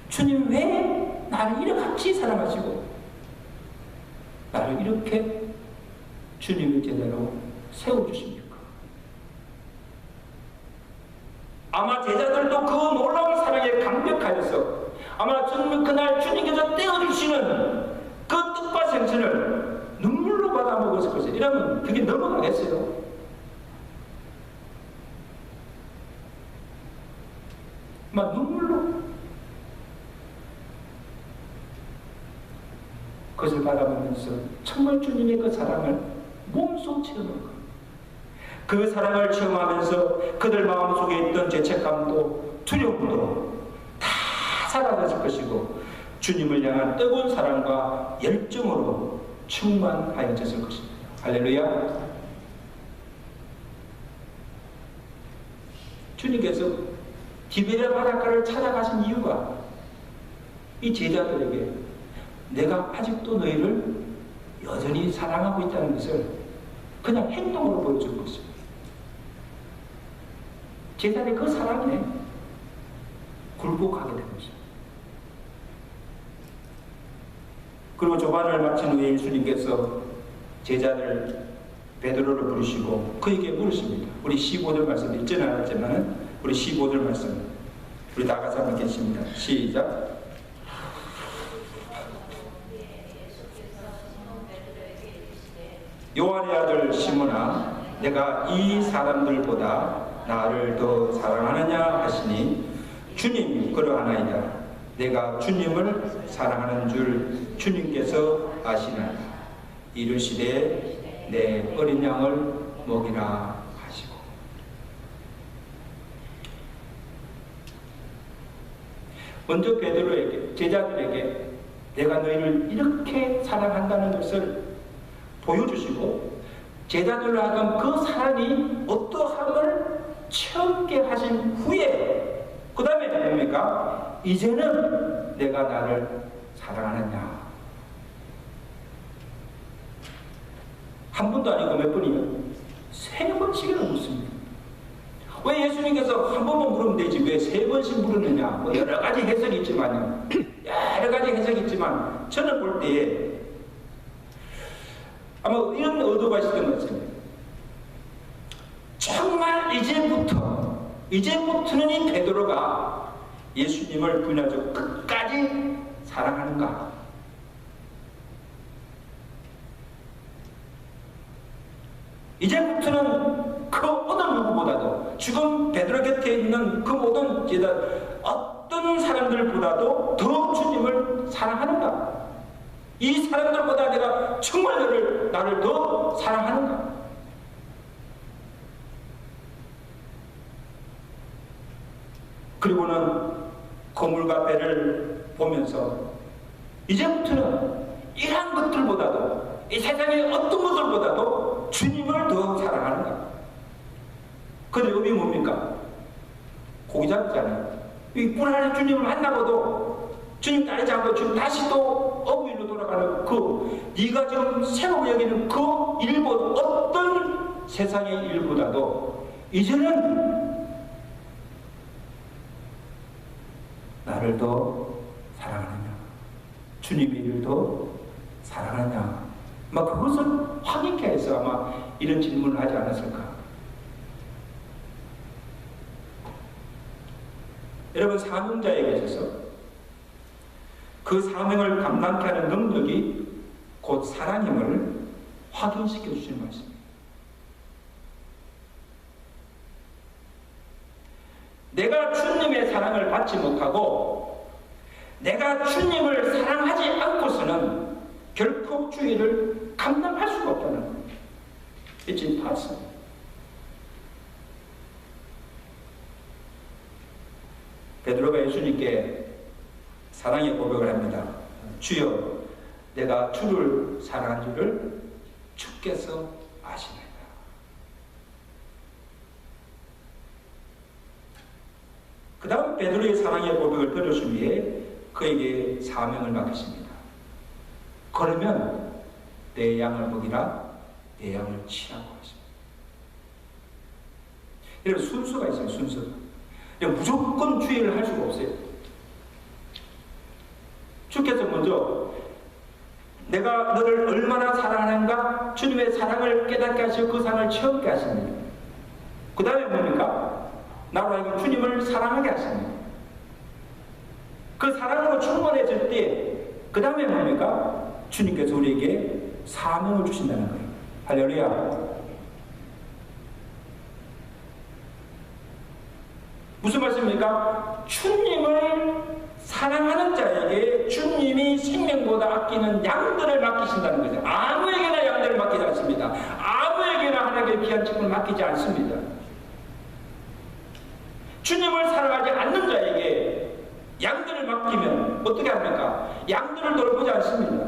주님 왜 나를 이렇게 같이 사랑하시고 나를 이렇게 주님의 제자로 세워주십니까? 아마 제자들도 그 놀라운 사랑에 감격하여서 아마 그날 주님께서 떼어주시는 그 뜻과 생선을 눈물로 받아 먹었을 것이에요. 이러면 그게 넘어가겠어요? 막 눈물로 그것을 바라보면서 정말 주님의 그 사랑을 몸소 체험한 거예요. 그 사랑을 체험하면서 그들 마음속에 있던 죄책감도 두려움도 다 사라졌을 것이고 주님을 향한 뜨거운 사랑과 열정으로 충만하여졌을 것입니다. 할렐루야. 주님께서 디베랴 바닷가를 찾아가신 이유가 이 제자들에게 내가 아직도 너희를 여전히 사랑하고 있다는 것을 그냥 행동으로 보여줄 것입니다. 제자들의 그 사랑에 굴복하게 된 것입니다. 그리고 조반을 마친 후에 예수님께서 제자들 베드로를 부르시고 그에게 물으십니다. 우리 15절 말씀 읽지는 않았지만 우리 15절 말씀 우리 나가서 한번 읽겠습니다. 시작. 요한의 아들 시몬아, 내가 이 사람들보다 나를 더 사랑하느냐 하시니 주님 그러하나이다. 내가 주님을 사랑하는 줄 주님께서 아시나니 이르시되 내 어린 양을 먹이라 하시고. 먼저 베드로에게, 제자들에게 내가 너희를 이렇게 사랑한다는 것을 보여주시고 제자들로 하여금 그 사랑이 어떠함을 체험케 하신 후에 그 다음에 뭡니까? 이제는 내가 나를 사랑하느냐. 한 번도 아니고 몇 번이요? 3번씩이나 묻습니다. 왜 예수님께서 한 번만 물으면 되지 왜 3번씩 물었느냐? 뭐 여러 가지 해석이 있지만요. 여러 가지 해석이 있지만 저는 볼 때에 아마 이런 의도가 있었던 것 같습니다. 정말 이제부터는 이 베드로가 예수님을 부인하죠. 끝까지 사랑하는가? 이제부터는 그 어느 누구보다도 지금 베드로 곁에 있는 그 모든 제자 어떤 사람들보다도 더 주님을 사랑하는가? 이 사람들보다 내가 정말 나를 더 사랑하는가? 그리고는 거물과 배를 보면서 이제부터는 이러한 것들보다도 이 세상의 어떤 것들보다도 주님을 더 사랑하는가? 그런데 의미 뭡니까? 고기 잡잖아요. 이 불안한 주님을 만나고도 주님 따르지 않고 주님 다시 또 어부일로 돌아가는 네가 지금 새로 여기는 그 일보다 어떤 세상의 일보다도 이제는 나를 더 사랑하느냐, 주님의 일을 더 사랑하느냐, 그것을 확인케 해서 아마 이런 질문을 하지 않았을까. 여러분, 사명자에게 있어서 그 사명을 감당케 하는 능력이 곧 사랑임을 확인시켜 주시는 말씀입니다. 내가 주님의 사랑을 받지 못하고 내가 주님을 사랑하지 않고서는 결코 주의를 감당할 수가 없다는 겁니다. It's impossible. 베드로가 예수님께 사랑의 고백을 합니다. 주여, 내가 주를 사랑한 줄을 주께서 아시나이다. 그 다음 베드로의 사랑의 고백을 들으신 후에 그에게 사명을 맡기십니다. 그러면 내 양을 먹이라, 내 양을 치라고 하십니다. 이런 순서가 있어요. 순서가. 무조건 주의를 할 수가 없어요. 주께서 먼저 내가 너를 얼마나 사랑하는가 주님의 사랑을 깨닫게 하시고 그 사랑을 체험하게 하십니다. 그 다음에 뭡니까? 나로 하여금 주님을 사랑하게 하십니다. 그 사랑으로 충만해질 때 그 다음에 뭡니까? 주님께서 우리에게 사명을 주신다는 거예요. 할렐루야. 무슨 말씀입니까? 주님을 사랑하는 자에게 주님이 생명보다 아끼는 양들을 맡기신다는 거죠. 아무에게나 양들을 맡기지 않습니다. 아무에게나 하나님의 귀한 직분을 맡기지 않습니다. 주님을 사랑하지 않는 자에게 양들을 맡기면 어떻게 합니까? 양들을 돌보지 않습니다.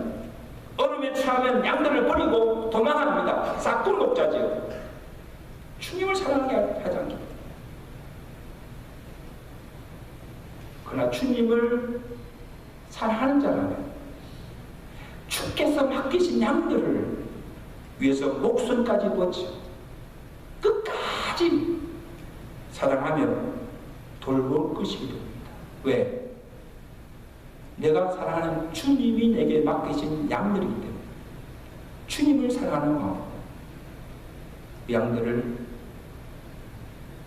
얼음에 취하면 양들을 버리고 도망합니다. 싹돌목자죠. 주님을 사랑하게 하지 않습니다. 그러나 주님을 사랑하는 자라면 주께서 맡기신 양들을 위해서 목숨까지 버쳐 끝까지 사랑하며 돌볼 것이기 때문입니다. 왜? 내가 사랑하는 주님이 내게 맡기신 양들이기 때문에 주님을 사랑하는 마음, 그 양들을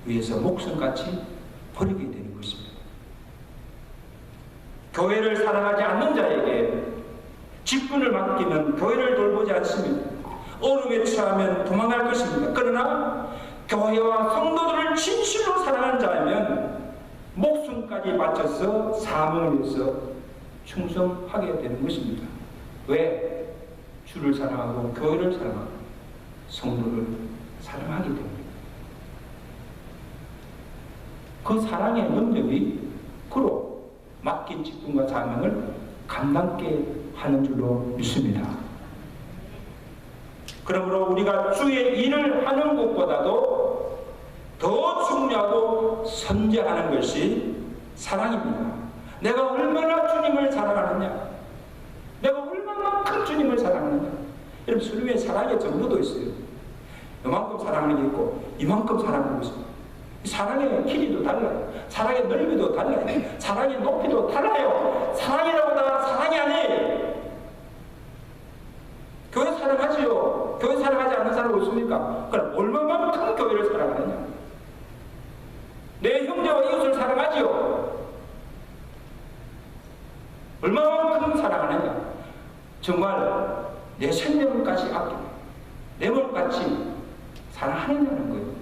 위해서 목숨같이 버리게 되는 것입니다. 교회를 사랑하지 않는 자에게 직분을 맡기면 교회를 돌보지 않습니다. 얼음에 취하면 도망갈 것입니다. 그러나 교회와 성도들을 진실로 사랑하는 자라면 목숨까지 바쳐서 사명을 위해서 충성하게 되는 것입니다. 왜? 주를 사랑하고 교회를 사랑하고 성도를 사랑하기 때문입니다. 그 사랑의 능력이 그로 맡긴 직분과 사명을 감당케 하는 줄로 믿습니다. 그러므로 우리가 주의 일을 하는 것보다도 더 중요하고 선제하는 것이 사랑입니다. 내가 얼마나 주님을 사랑하느냐, 내가 얼마만큼 주님을 사랑하느냐. 여러분, 주님의 사랑의 정도도 있어요. 이만큼 사랑하는 게 있고 이만큼 사랑하고 있습니다. 사랑의 길이도 달라요. 사랑의 넓이도 달라요. 사랑의 높이도 달라요. 사랑이라고 다 사랑이 아니에요. 교회 사랑하지요. 교회 사랑하지 않는 사람이 없습니까? 그럼 얼마만큼 교회를 사랑하느냐? 내 형제와 이웃을 사랑하지요. 얼마만큼 사랑하느냐? 정말 내 생명까지 아끼고 내 몸같이 사랑하느냐는 거예요.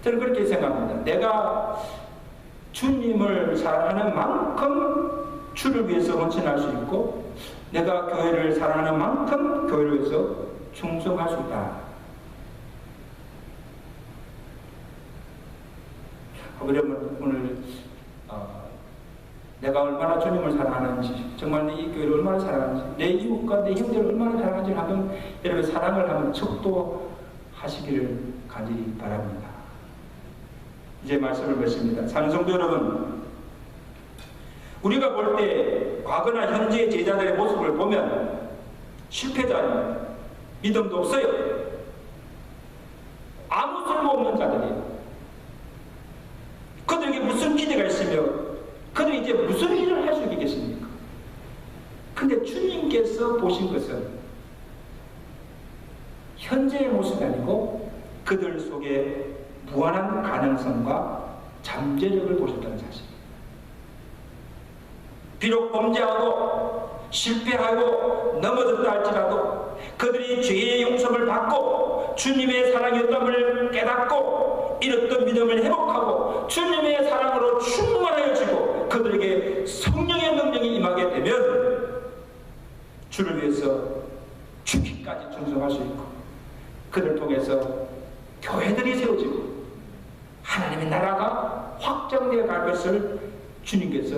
저는 그렇게 생각합니다. 내가 주님을 사랑하는 만큼 주를 위해서 헌신할 수 있고 내가 교회를 사랑하는 만큼 교회를 위해서 충성할 수 있다. 그러면 오늘 내가 얼마나 주님을 사랑하는지, 정말 이 교회를 얼마나 사랑하는지, 내 이웃과 내 형제를 얼마나 사랑하는지 한번 여러분 사랑을 한번 척도하시기를 간절히 바랍니다. 이제 말씀을 맺습니다. 사는 성도 여러분, 우리가 볼 때 과거나 현재의 제자들의 모습을 보면 실패자예요. 믿음도 없어요. 아무 쓸모없는 자들이에요. 그들에게 무슨 기대가 있으며 그들이 이제 무슨 일을 할 수 있겠습니까? 근데 주님께서 보신 것은 현재의 모습이 아니고 그들 속에 무한한 가능성과 잠재력을 보셨다는 사실입니다. 비록 범죄하고 실패하고 넘어졌다 할지라도 그들이 죄의 용서를 받고 주님의 사랑이었음을 깨닫고 잃었던 믿음을 회복하고 주님의 사랑으로 충만해지고 그들에게 성령의 능력이 임하게 되면 주를 위해서 죽기까지 충성할 수 있고 그들 통해서 교회들이 세워지고 하나님의 나라가 확장되어 갈 것을 주님께서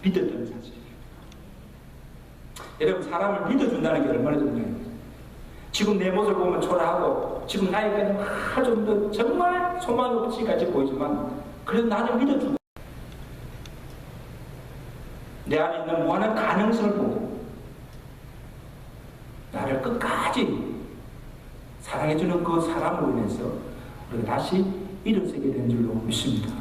믿었던 사실입니다. 여러분, 사람을 믿어준다는 게 얼마나 중요해요. 지금 내 모습을 보면 초라하고 지금 나이가 좀 더 정말 소망이 없이 같이 보이지만 그래도 나를 믿어준다. 내 안에 있는 무한한 가능성을 보고 나를 끝까지 사랑해주는 그 사람으로 인해서 우리가 다시 일어서게 된 줄로 믿습니다.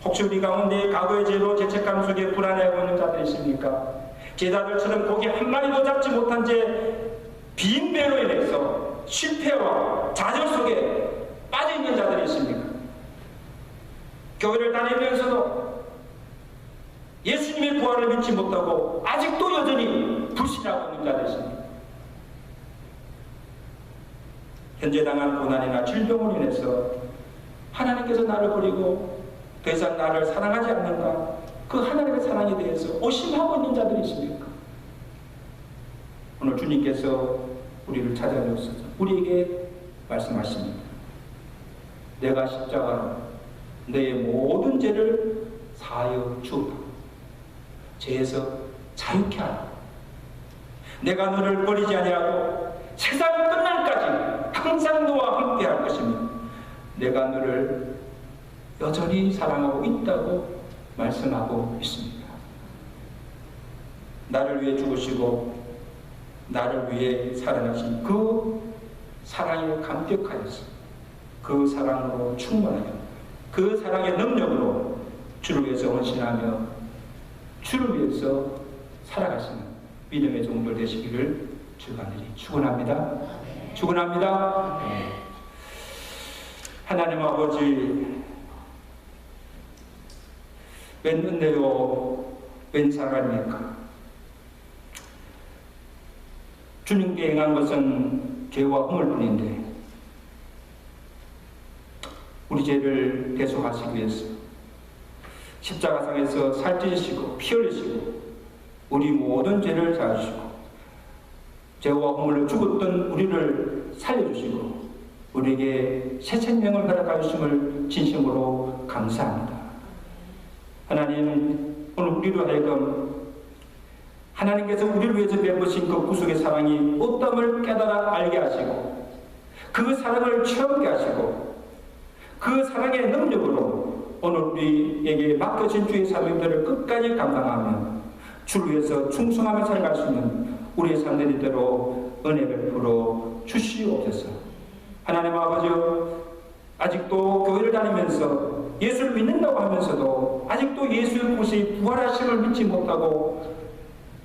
혹시 우리 가운데 과거의 죄로 죄책감 속에 불안해하고 있는 자들이 있습니까? 제자들처럼 고기 한 마리도 잡지 못한 채 빈배로 인해서 실패와 좌절 속에 빠져있는 자들이 있습니까? 교회를 다니면서도 예수님의 부활을 믿지 못하고 아직도 여전히 불신하고 있는 자들이 있습니다. 현재 당한 고난이나 질병으로 인해서 하나님께서 나를 버리고 더 이상 나를 사랑하지 않는가, 그 하나님의 사랑에 대해서 오심하고 있는 자들이 있습니까? 오늘 주님께서 우리를 찾아주셔서 우리에게 말씀하십니다. 내가 십자가로 너의 모든 죄를 사하여 주었다. 죄에서 자유케 하라. 내가 너를 버리지 아니하고 세상 끝날까지 항상 너와 함께 할 것이며 내가 너를 여전히 사랑하고 있다고 말씀하고 있습니다. 나를 위해 죽으시고 나를 위해 살아나신 그 사랑에 감격하여서 그 사랑으로 충만하여 그 사랑의 능력으로 주를 위해서 헌신하며 주를 위해서 살아가시는 믿음의 종들 되시기를 주간절히 축원합니다. 축원합니다. 하나님 아버지, 웬 은혜요, 웬 사랑입니까? 주님께 행한 것은 죄와 허물 뿐인데 우리 죄를 대속하시기 위해서 십자가상에서 살찌시고 피 흘리시고 우리 모든 죄를 사하시고 죄와 허물로 죽었던 우리를 살려주시고 우리에게 새 생명을 허락하여 주심을 진심으로 감사합니다. 하나님, 오늘 우리로 하여금 하나님께서 우리를 위해서 베푸신 그 구속의 사랑이 어떠함을 깨달아 알게 하시고 그 사랑을 체험하게 하시고 그 사랑의 능력으로 오늘 우리에게 맡겨진 주의 사명들을 끝까지 감당하며 주를 위해서 충성하며 살아갈 수 있는 우리의 삶들이 대로 은혜 베풀어 주시옵소서. 하나님 아버지, 아직도 교회를 다니면서 예수를 믿는다고 하면서도 아직도 예수의 것이 부활하심을 믿지 못하고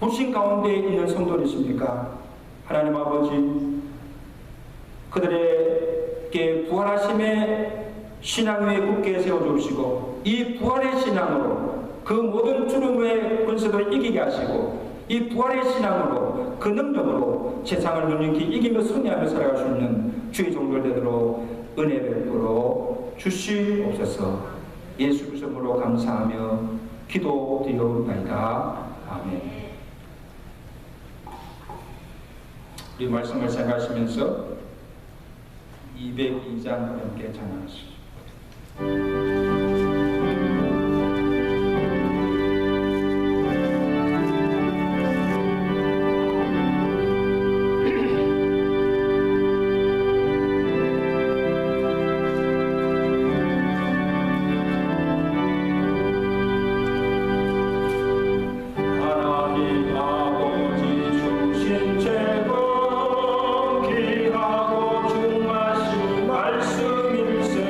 불신 가운데 있는 성도이십니까? 하나님 아버지, 그들에게 부활하심의 신앙 위에 굳게 세워주시고 이 부활의 신앙으로 그 모든 주름의 권세도 이기게 하시고 이 부활의 신앙으로 그 능력으로 세상을 능력히 이기며 승리하며 살아갈 수 있는 주의 종들 되도록 은혜 베풀어 주시옵소서. 예수 그리스도로 감사하며 기도드리옵나이다. 아멘. 우리 말씀을 생각하시면서 202장 함께 찬양하시죠. 말씀일세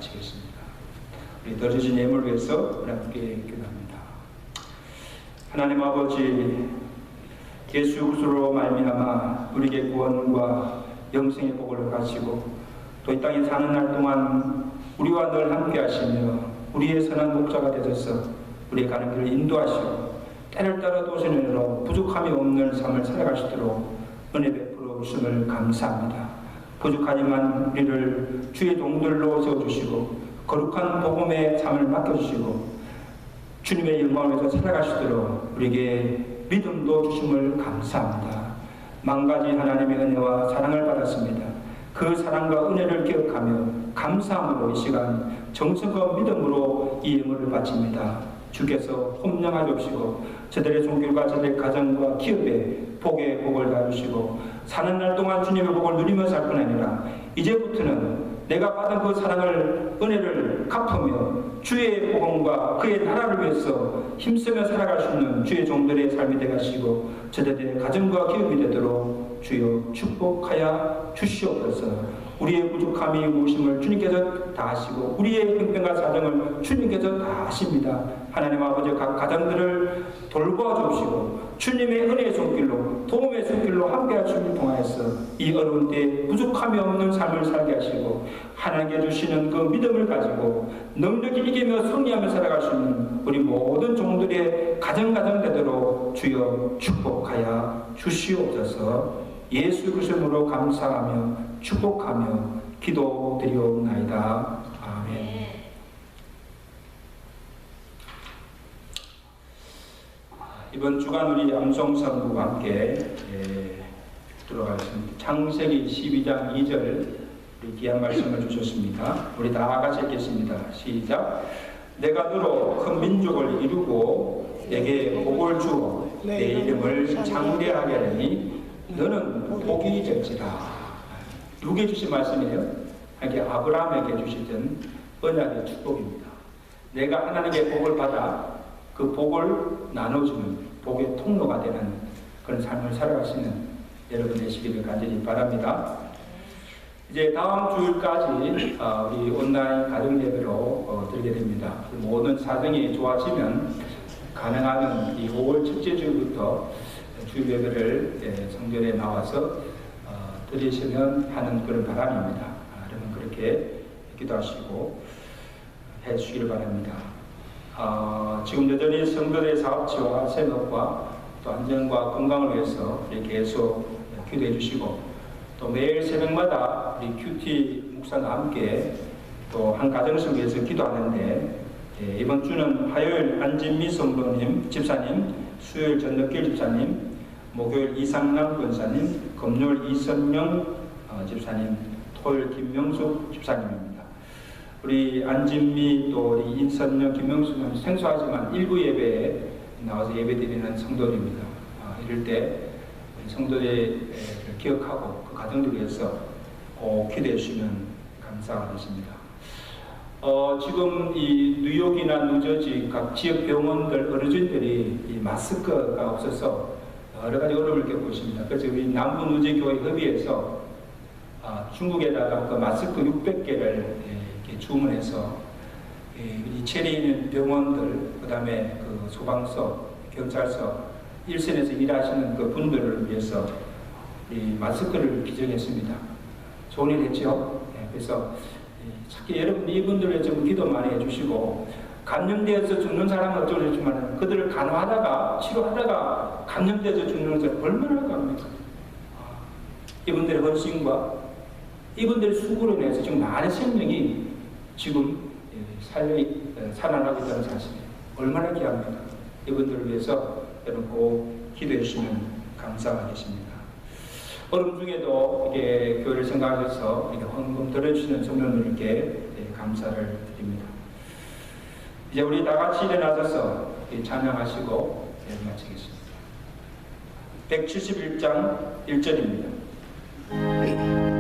마치겠습니다. 우리 더주신 예물을 위해서 함께 기도합니다. 하나님 아버지, 예수 그리스도로 말미암아 우리에게 구원과 영생의 복을 가지고 또 이 땅에 사는 날 동안 우리와 늘 함께 하시며 우리의 선한 목자가 되셔서 우리의 가는 길을 인도하시고 때를 따라 도시는 일로 부족함이 없는 삶을 살아갈 수 있도록 은혜 베풀어 주심을 감사합니다. 부족하지만 우리를 주의 종들로 세워주시고 거룩한 복음의 삶을 맡겨주시고 주님의 영광을 위해서 살아갈 수 있도록 우리에게 믿음도 주심을 감사합니다. 만가지 하나님의 은혜와 사랑을 받았습니다. 그 사랑과 은혜를 기억하며 감사함으로 이 시간 정성과 믿음으로 이 예물을 바칩니다. 주께서 홈령하여 주시고 저들의 종교과 저들의 가정과 기업에 복의 복을 다주시고 사는 날 동안 주님의 복을 누리며 살 뿐 아니라 이제부터는 내가 받은 그 사랑을 은혜를 갚으며 주의 복음과 그의 나라를 위해서 힘쓰며 살아갈 수 있는 주의 종들의 삶이 되가시고 저들의 가정과 기업이 되도록 주여 축복하여 주시옵소서. 우리의 부족함이 무엇임을 주님께서 다 하시고 우리의 형편과 사정을 주님께서 다 하십니다. 하나님 아버지 각 가정들을 돌보아 주시고 주님의 은혜의 손길로 도움의 손길로 함께 하심을 통하여서 이 어려운 때에 부족함이 없는 삶을 살게 하시고 하나님께 주시는 그 믿음을 가지고 넉넉히 이기며 승리하며 살아갈 수 있는 우리 모든 종들의 가정 되도록 주여 축복하여 주시옵소서. 예수 그리스도로 감사하며 축복하며 기도드리옵나이다. 아멘. 이번 주간 우리 암송선구와 함께 들어가겠습니다. 창세기 12장 2절 귀한 말씀을 주셨습니다. 우리 다 같이 읽겠습니다. 시작. 내가 너로 큰 민족을 이루고 내게 복을 주어 내 이름을 창대하게 하리니 너는 복이 될지라. 누구에게 주신 말씀이에요? 이게 아브라함에게 주시던 언약의 축복입니다. 내가 하나님의 복을 받아 그 복을 나눠주는 복의 통로가 되는 그런 삶을 살아가시는 여러분 되시기를 간절히 바랍니다. 이제 다음 주일까지 우리 온라인 가정 예배로 드리게 됩니다. 모든 사정이 좋아지면 가능하면 이 5월 첫째 주부터 주 예배를 성전에 나와서 드리시면 하는 그런 바람입니다. 여러분 그렇게 기도하시고 해주시길 바랍니다. 지금 여전히 성도의 사업지와 생업과 또 안전과 건강을 위해서 계속 기도해 주시고 또 매일 새벽마다 우리 큐티 목사와 함께 또 한 가정을 위해서 기도하는데 이번 주는 화요일 안진미 성도님 집사님, 수요일 전덕길 집사님, 목요일 이상남 권사님, 금요일 이선명 집사님, 토요일 김명숙 집사님입니다. 우리 안진미 또 우리 인선명, 김명숙은 생소하지만 일부 예배에 나와서 예배드리는 성도들입니다. 이럴 때 성도들을 기억하고 그 가정들 위해서 꼭 기도해 주시면 감사하겠습니다. 지금 이 뉴욕이나 뉴저지 각 지역 병원들 어르신들이 이 마스크가 없어서 여러 가지 어려움을 겪고 있습니다. 그래서 우리 남부 누제교회 협의회에서 중국에다가 그 마스크 600개를 이렇게 주문해서 이 체리에 있는 병원들, 그 다음에 그 소방서, 경찰서, 일선에서 일하시는 그 분들을 위해서 이 마스크를 기증했습니다. 좋은 일 했죠? 그래서 특히 여러분 이분들을 좀 기도 많이 해주시고 감염되어서 죽는 사람은 어쩌겠지만 그들을 간호하다가 치료하다가 감염되어서 죽는 사람 얼마나 합니까? 이분들의 헌신과 이분들의 수고로 인해서 지금 많은 생명이 지금 살아나고 있다는 사실이에요. 얼마나 귀합니까? 이분들을 위해서 여러분 꼭 기도해 주시면 감사하겠습니다. 어려움 중에도 이게 교회를 생각하셔서 이렇게 헌금 들어주시는 성도님들께 감사를 드립니다. 이제 우리 다 같이 일어나셔서 찬양하시고 마치겠습니다. 171장 1절입니다. 하나님의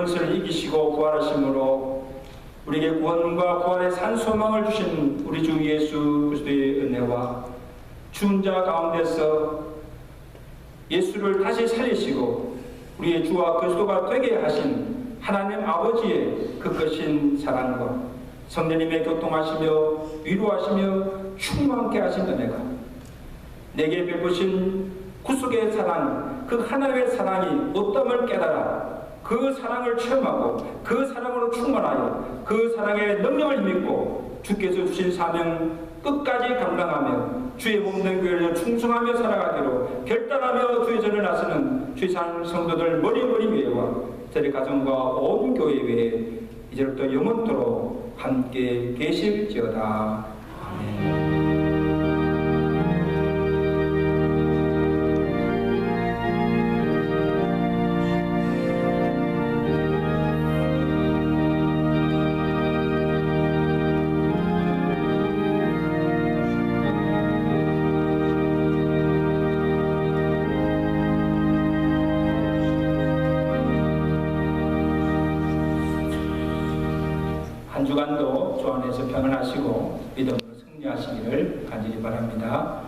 권세를 이기시고 부활하심으로 우리에게 구원과 부활의 산 소망을 주신 우리 주 예수 그리스도의 은혜와 죽은 자 가운데서 예수를 다시 살리시고 우리의 주와 그리스도가 되게 하신 하나님 아버지의 그 크신 사랑과 성령님의 교통하시며 위로하시며 충만케 하신 은혜가 내게 베푸신 구속의 사랑, 그 하나님의 사랑이 어떠함을 깨달아 그 사랑을 체험하고 그 사랑으로 충만하여 그 사랑의 능력을 믿고 주께서 주신 사명 끝까지 감당하며 주의 몸된 교회를 충성하며 살아가기로 결단하며 주의 전을 나서는 주의 성도들 머리 위에와 저희 가정과 온 교회 위에 이제부터 영원토록 함께 계실지어다. 아멘. 한 주간도 주 안에서 평안하시고 믿음으로 승리하시기를 간절히 바랍니다.